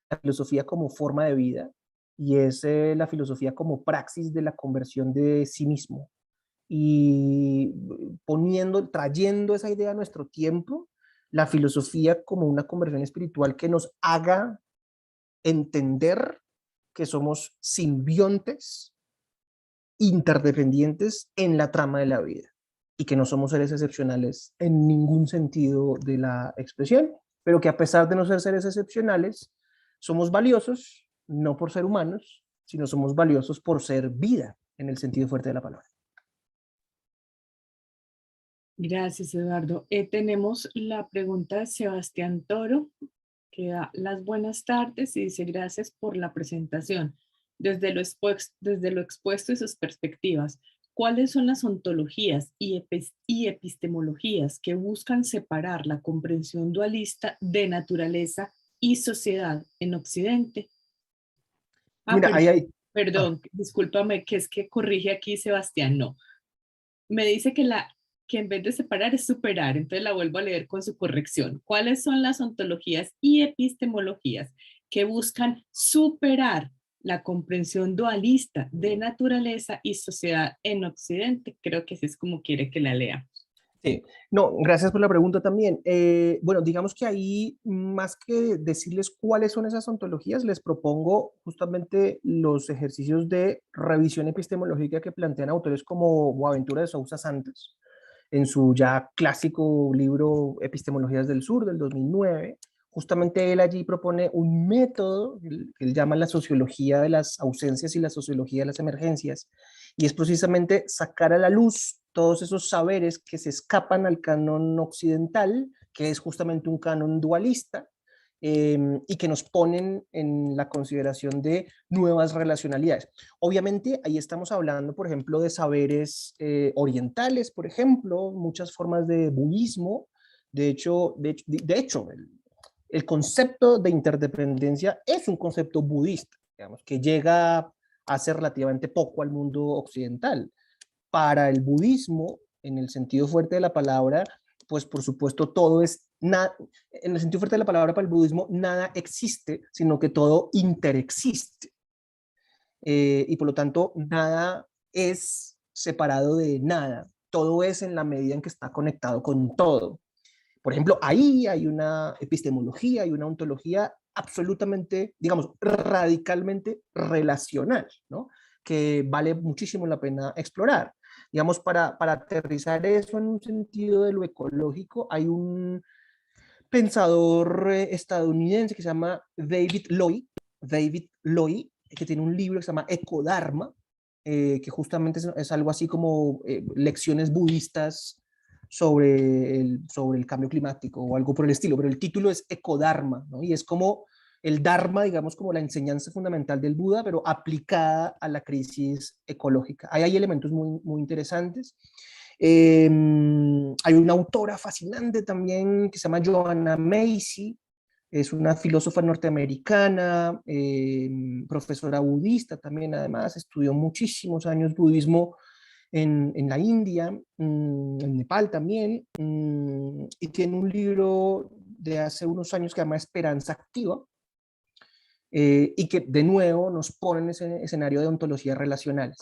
la filosofía como forma de vida, y es la filosofía como praxis de la conversión de sí mismo. Y trayendo esa idea a nuestro tiempo, la filosofía como una conversión espiritual que nos haga entender que somos simbiontes, interdependientes en la trama de la vida y que no somos seres excepcionales en ningún sentido de la expresión, pero que a pesar de no ser seres excepcionales, somos valiosos, no por ser humanos, sino somos valiosos por ser vida en el sentido fuerte de la palabra. Gracias, Eduardo. Tenemos la pregunta de Sebastián Toro, que da las buenas tardes y dice gracias por la presentación. Desde lo expuesto y sus perspectivas, ¿cuáles son las ontologías y epistemologías que buscan separar la comprensión dualista de naturaleza y sociedad en Occidente? Mira, Perdón, discúlpame, que es que corrige aquí Sebastián, no. Me dice que en vez de separar es superar, entonces la vuelvo a leer con su corrección. ¿Cuáles son las ontologías y epistemologías que buscan superar la comprensión dualista de naturaleza y sociedad en Occidente? Creo que así es como quiere que la lea. Sí, no, gracias por la pregunta también. Bueno, digamos que ahí, más que decirles cuáles son esas ontologías, les propongo justamente los ejercicios de revisión epistemológica que plantean autores como Boaventura de Sousa Santos, en su ya clásico libro Epistemologías del Sur del 2009. Justamente él allí propone un método que él llama la sociología de las ausencias y la sociología de las emergencias, y es precisamente sacar a la luz todos esos saberes que se escapan al canon occidental, que es justamente un canon dualista, y que nos ponen en la consideración de nuevas relacionalidades. Obviamente, ahí estamos hablando, por ejemplo, de saberes orientales, por ejemplo, muchas formas de budismo. De hecho, el concepto de interdependencia es un concepto budista, digamos, que llega hace relativamente poco al mundo occidental. Para el budismo, en el sentido fuerte de la palabra, pues por supuesto todo es, en el sentido fuerte de la palabra para el budismo, nada existe, sino que todo interexiste. Y por lo tanto, nada es separado de nada. Todo es en la medida en que está conectado con todo. Por ejemplo, ahí hay una epistemología y una ontología absolutamente, digamos, radicalmente relacional, ¿no? Que vale muchísimo la pena explorar. Digamos, para aterrizar eso en un sentido de lo ecológico, hay un pensador estadounidense que se llama David Loy, que tiene un libro que se llama Ecodharma, que justamente es algo así como lecciones budistas sobre el cambio climático o algo por el estilo, pero el título es Ecodharma, ¿no? Y es como el Dharma, digamos, como la enseñanza fundamental del Buda, pero aplicada a la crisis ecológica. Ahí hay elementos muy, muy interesantes. Hay una autora fascinante también que se llama Joanna Macy, es una filósofa norteamericana, profesora budista también, además, estudió muchísimos años budismo en la India, en Nepal también, y tiene un libro de hace unos años que se llama Esperanza Activa, y que de nuevo nos pone en ese escenario de ontologías relacionales.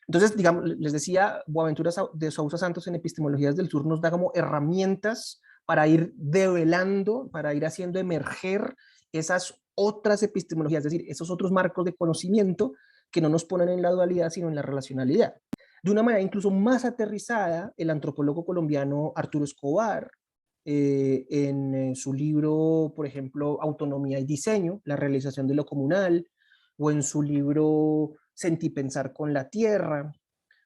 Entonces, digamos, les decía, Boaventura de Sousa Santos en Epistemologías del Sur nos da como herramientas para ir develando, para ir haciendo emerger esas otras epistemologías, es decir, esos otros marcos de conocimiento que no nos ponen en la dualidad, sino en la relacionalidad. De una manera incluso más aterrizada, el antropólogo colombiano Arturo Escobar, en su libro, por ejemplo, Autonomía y Diseño, la realización de lo comunal, o en su libro Sentipensar con la Tierra,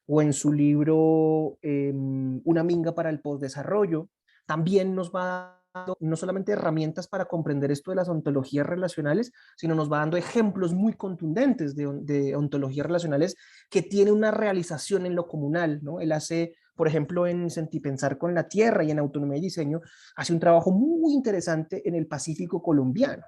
o en su libro Una minga para el postdesarrollo, también nos va dando no solamente herramientas para comprender esto de las ontologías relacionales, sino nos va dando ejemplos muy contundentes de ontologías relacionales que tienen una realización en lo comunal, ¿no? Él hace, por ejemplo, en Sentipensar con la Tierra y en Autonomía y Diseño, hace un trabajo muy interesante en el Pacífico colombiano,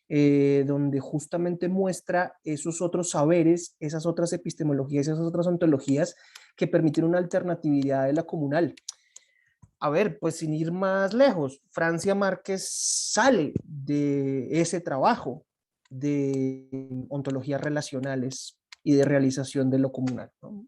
donde justamente muestra esos otros saberes, esas otras epistemologías, esas otras ontologías que permiten una alternatividad de la comunal. a ver, pues sin ir más lejos, Francia Márquez sale de ese trabajo de ontologías relacionales y de realización de lo comunal, ¿no?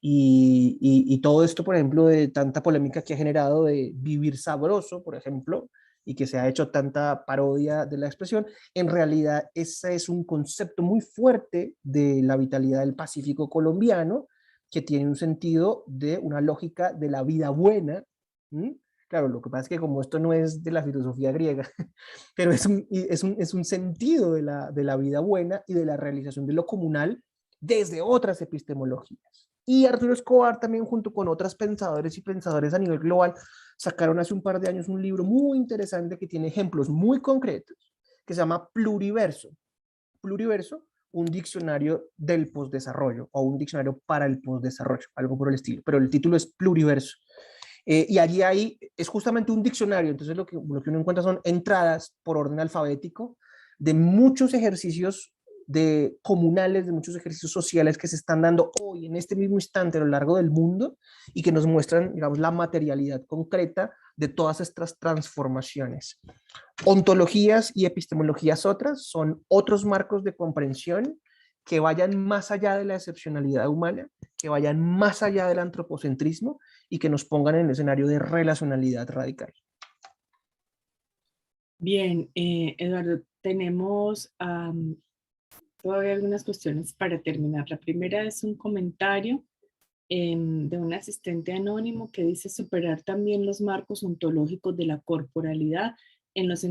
Y todo esto, por ejemplo, de tanta polémica que ha generado de vivir sabroso, por ejemplo, y que se ha hecho tanta parodia de la expresión, en realidad ese es un concepto muy fuerte de la vitalidad del Pacífico colombiano, que tiene un sentido de una lógica de la vida buena. ¿M? Claro, lo que pasa es que como esto no es de la filosofía griega, pero es un sentido de la vida buena y de la realización de lo comunal desde otras epistemologías. Y Arturo Escobar también, junto con otras pensadores y pensadores a nivel global, sacaron hace un par de años un libro muy interesante que tiene ejemplos muy concretos, que se llama Pluriverso. Pluriverso, un diccionario del postdesarrollo o un diccionario para el postdesarrollo, algo por el estilo, pero el título es Pluriverso. Y allí ahí es justamente un diccionario, entonces lo que uno encuentra son entradas por orden alfabético de muchos ejercicios de comunales, de muchos ejercicios sociales que se están dando hoy en este mismo instante a lo largo del mundo y que nos muestran, digamos, la materialidad concreta de todas estas transformaciones. Ontologías y epistemologías otras son otros marcos de comprensión que vayan más allá de la excepcionalidad humana, que vayan más allá del antropocentrismo y que nos pongan en el escenario de relacionalidad radical. Bien, Eduardo, tenemos todavía algunas cuestiones para terminar. La primera es un comentario de un asistente anónimo que dice superar también los marcos ontológicos de la corporalidad en los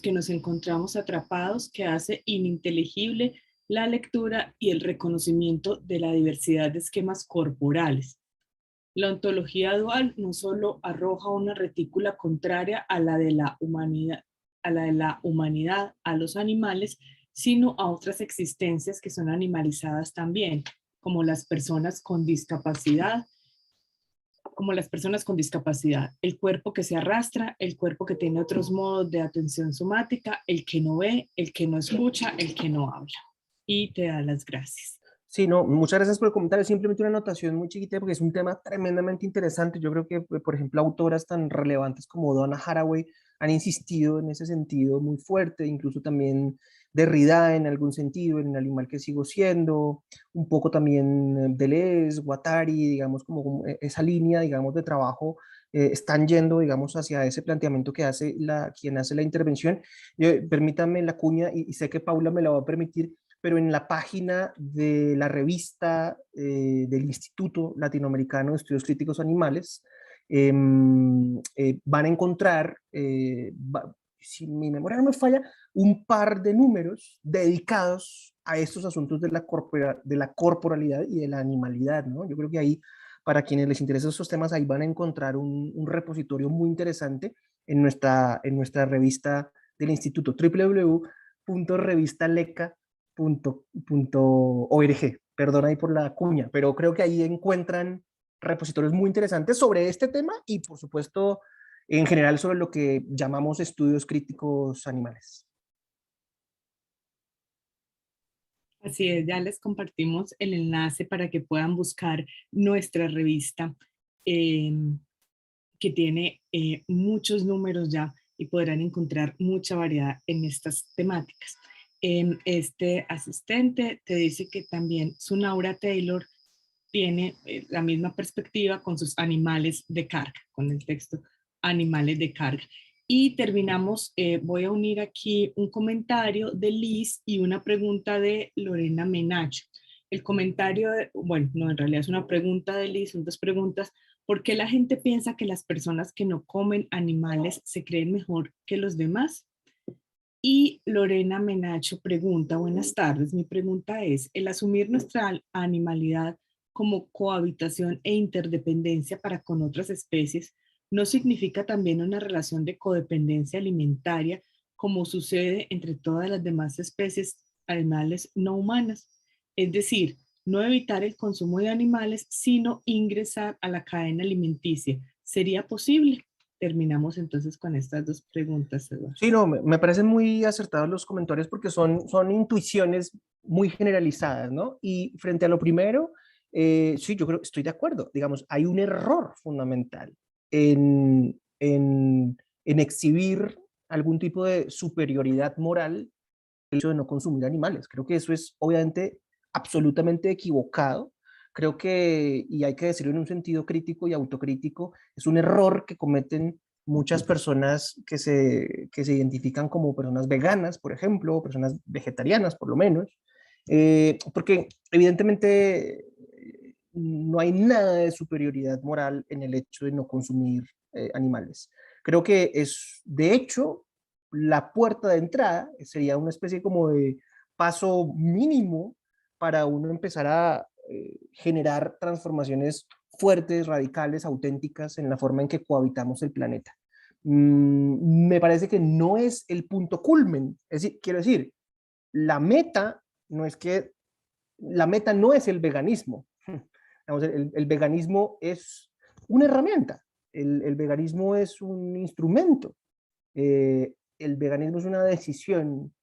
que nos encontramos atrapados, que hace ininteligible la lectura y el reconocimiento de la diversidad de esquemas corporales. La ontología dual no solo arroja una retícula contraria a la de la humanidad, a los animales, sino a otras existencias que son animalizadas también, como las personas con discapacidad, el cuerpo que se arrastra, el cuerpo que tiene otros modos de atención somática, el que no ve, el que no escucha, el que no habla. Y te da las gracias. Sí, no, muchas gracias por el comentario. Simplemente una anotación muy chiquita porque es un tema tremendamente interesante. Yo creo que, por ejemplo, autoras tan relevantes como Donna Haraway han insistido en ese sentido muy fuerte, incluso también Derrida en algún sentido, en El animal que sigo siendo, un poco también Deleuze, Guattari, digamos, como esa línea, digamos, de trabajo, están yendo, digamos, hacia ese planteamiento que hace quien hace la intervención. Permítanme la cuña, y sé que Paula me la va a permitir, pero en la página de la revista del Instituto Latinoamericano de Estudios Críticos Animales, van a encontrar, si mi memoria no me falla, un par de números dedicados a estos asuntos de la corporalidad y de la animalidad, ¿no? Yo creo que ahí, para quienes les interesan esos temas, ahí van a encontrar un repositorio muy interesante en nuestra revista del Instituto, www.revistaleca.org. Perdón ahí por la cuña, pero creo que ahí encuentran repositorios muy interesantes sobre este tema y, por supuesto, en general sobre lo que llamamos estudios críticos animales. Así es, ya les compartimos el enlace para que puedan buscar nuestra revista que tiene muchos números ya y podrán encontrar mucha variedad en estas temáticas. Este asistente te dice que también su Naura Taylor tiene la misma perspectiva con sus animales de carga, con el texto animales de carga. Y terminamos, voy a unir aquí un comentario de Liz y una pregunta de Lorena Menacho. El comentario, bueno, no, en realidad es una pregunta de Liz, son dos preguntas. ¿Por qué la gente piensa que las personas que no comen animales se creen mejor que los demás? Y Lorena Menacho pregunta, buenas tardes, mi pregunta es, el asumir nuestra animalidad como cohabitación e interdependencia para con otras especies, ¿no significa también una relación de codependencia alimentaria como sucede entre todas las demás especies animales no humanas? Es decir, no evitar el consumo de animales, sino ingresar a la cadena alimenticia. ¿Sería posible? Terminamos entonces con estas dos preguntas, Eduardo. Sí, no, me parecen muy acertados los comentarios porque son intuiciones muy generalizadas, ¿no? Y frente a lo primero, Sí, yo creo, estoy de acuerdo. Digamos, hay un error fundamental en exhibir algún tipo de superioridad moral el hecho de no consumir animales. Creo que eso es obviamente absolutamente equivocado. Creo que, y hay que decirlo en un sentido crítico y autocrítico, es un error que cometen muchas personas que se identifican como personas veganas, por ejemplo, o personas vegetarianas, por lo menos, porque evidentemente no hay nada de superioridad moral en el hecho de no consumir animales. Creo que es, de hecho, la puerta de entrada, sería una especie como de paso mínimo para uno empezar a generar transformaciones fuertes, radicales, auténticas en la forma en que cohabitamos el planeta. Me parece que no es el punto culmen, es decir, quiero decir, la meta no es que la meta no es el veganismo. El veganismo es una herramienta, el veganismo es un instrumento, el veganismo es una decisión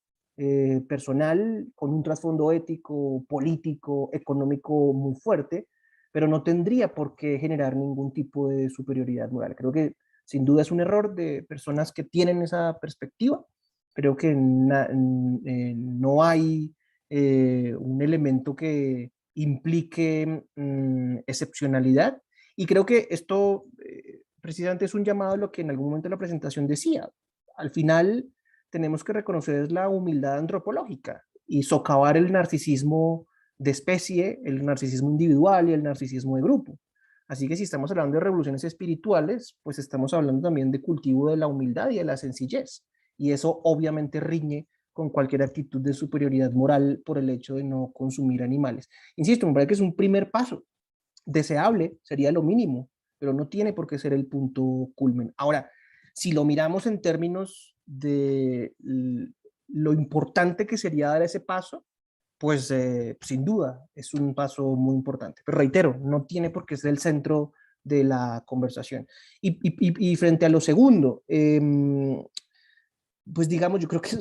personal con un trasfondo ético, político, económico muy fuerte, pero no tendría por qué generar ningún tipo de superioridad moral. Creo que sin duda es un error de personas que tienen esa perspectiva. Creo que no hay un elemento que implique excepcionalidad. Y creo que esto precisamente es un llamado a lo que en algún momento de la presentación decía. Al final tenemos que reconocer la humildad antropológica y socavar el narcisismo de especie, el narcisismo individual y el narcisismo de grupo. Así que si estamos hablando de revoluciones espirituales, pues estamos hablando también de cultivo de la humildad y de la sencillez. Y eso obviamente riñe con cualquier actitud de superioridad moral por el hecho de no consumir animales. Insisto, me parece que es un primer paso. Deseable sería lo mínimo, pero no tiene por qué ser el punto culmen. Ahora, si lo miramos en términos de lo importante que sería dar ese paso, pues sin duda es un paso muy importante. Pero reitero, no tiene por qué ser el centro de la conversación. Y frente a lo segundo, pues digamos, yo creo que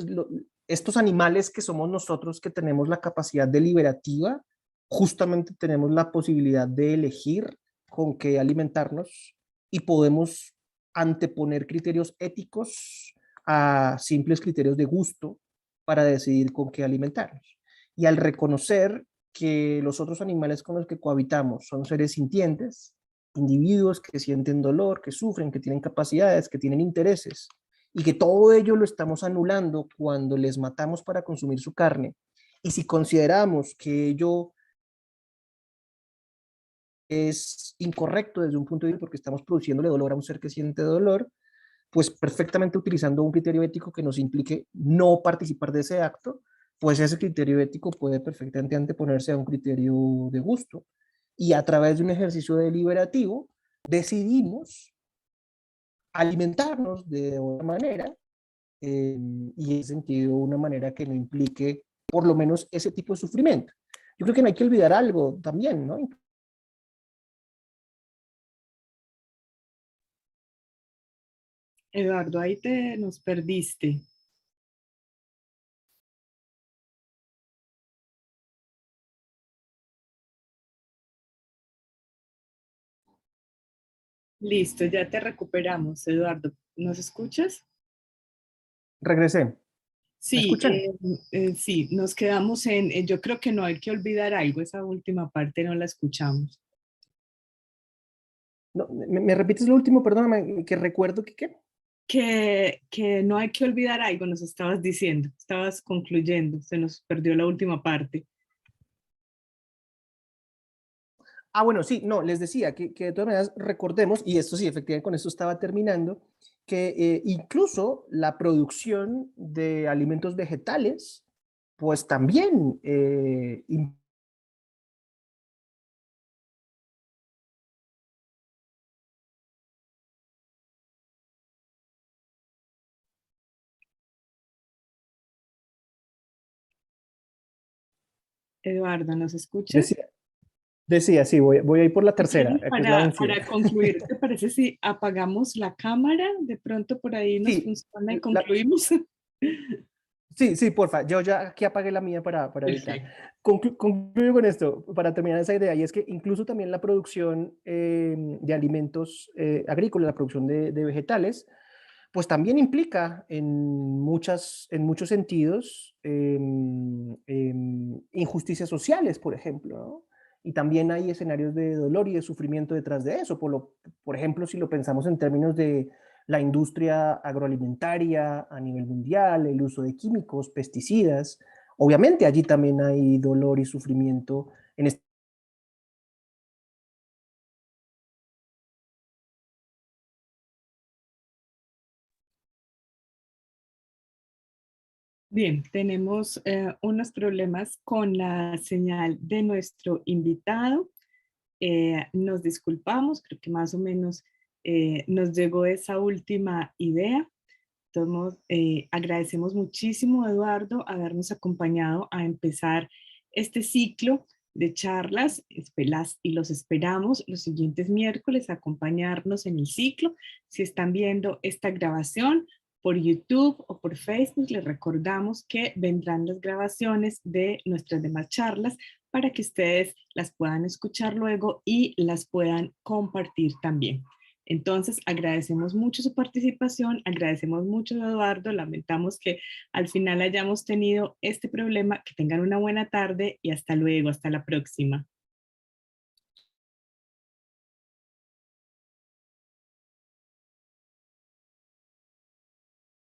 estos animales que somos nosotros, que tenemos la capacidad deliberativa, justamente tenemos la posibilidad de elegir con qué alimentarnos y podemos anteponer criterios éticos a simples criterios de gusto para decidir con qué alimentarnos. Y al reconocer que los otros animales con los que cohabitamos son seres sintientes, individuos que sienten dolor, que sufren, que tienen capacidades, que tienen intereses, y que todo ello lo estamos anulando cuando les matamos para consumir su carne. Y si consideramos que ello es incorrecto desde un punto de vista porque estamos produciéndole dolor a un ser que siente dolor, pues perfectamente utilizando un criterio ético que nos implique no participar de ese acto, pues ese criterio ético puede perfectamente anteponerse a un criterio de gusto. Y a través de un ejercicio deliberativo decidimos alimentarnos de una manera y en ese sentido una manera que no implique por lo menos ese tipo de sufrimiento. Yo creo que no hay que olvidar algo también, ¿no? Eduardo, ahí te nos perdiste. Listo, ya te recuperamos, Eduardo. ¿Nos escuchas? Regresé. ¿Me Sí, escuchan? sí, nos quedamos yo creo que no hay que olvidar algo, esa última parte no la escuchamos. No, ¿me repites lo último? Perdóname, que recuerdo que qué. Que no hay que olvidar algo, nos estabas diciendo, estabas concluyendo, se nos perdió la última parte. Ah, bueno, sí, no, les decía que de todas maneras recordemos, y esto sí, efectivamente con esto estaba terminando, que incluso la producción de alimentos vegetales, pues también Eduardo, ¿nos escuchas? decía, decía, sí, voy a ir por la tercera, Entonces, que es la vencida. para concluir, ¿te parece si apagamos la cámara? De pronto por ahí nos Sí, funciona y la, concluimos. Sí, sí, porfa. Yo ya aquí apagué la mía para evitar. Perfecto. Concluyo con esto, para terminar esa idea, y es que incluso también la producción de alimentos agrícolas, la producción de vegetales, pues también implica en muchos sentidos injusticias sociales, por ejemplo, ¿no? Y también hay escenarios de dolor y de sufrimiento detrás de eso. Por ejemplo, si lo pensamos en términos de la industria agroalimentaria a nivel mundial, el uso de químicos, pesticidas, obviamente allí también hay dolor y sufrimiento en este. Bien, tenemos unos problemas con la señal de nuestro invitado. Nos disculpamos, creo que más o menos nos llegó esa última idea. Entonces, agradecemos muchísimo, Eduardo, habernos acompañado a empezar este ciclo de charlas y los esperamos los siguientes miércoles a acompañarnos en el ciclo. Si están viendo esta grabación por YouTube o por Facebook, les recordamos que vendrán las grabaciones de nuestras demás charlas para que ustedes las puedan escuchar luego y las puedan compartir también. Entonces, agradecemos mucho su participación, agradecemos mucho a Eduardo, lamentamos que al final hayamos tenido este problema, que tengan una buena tarde y hasta luego, hasta la próxima.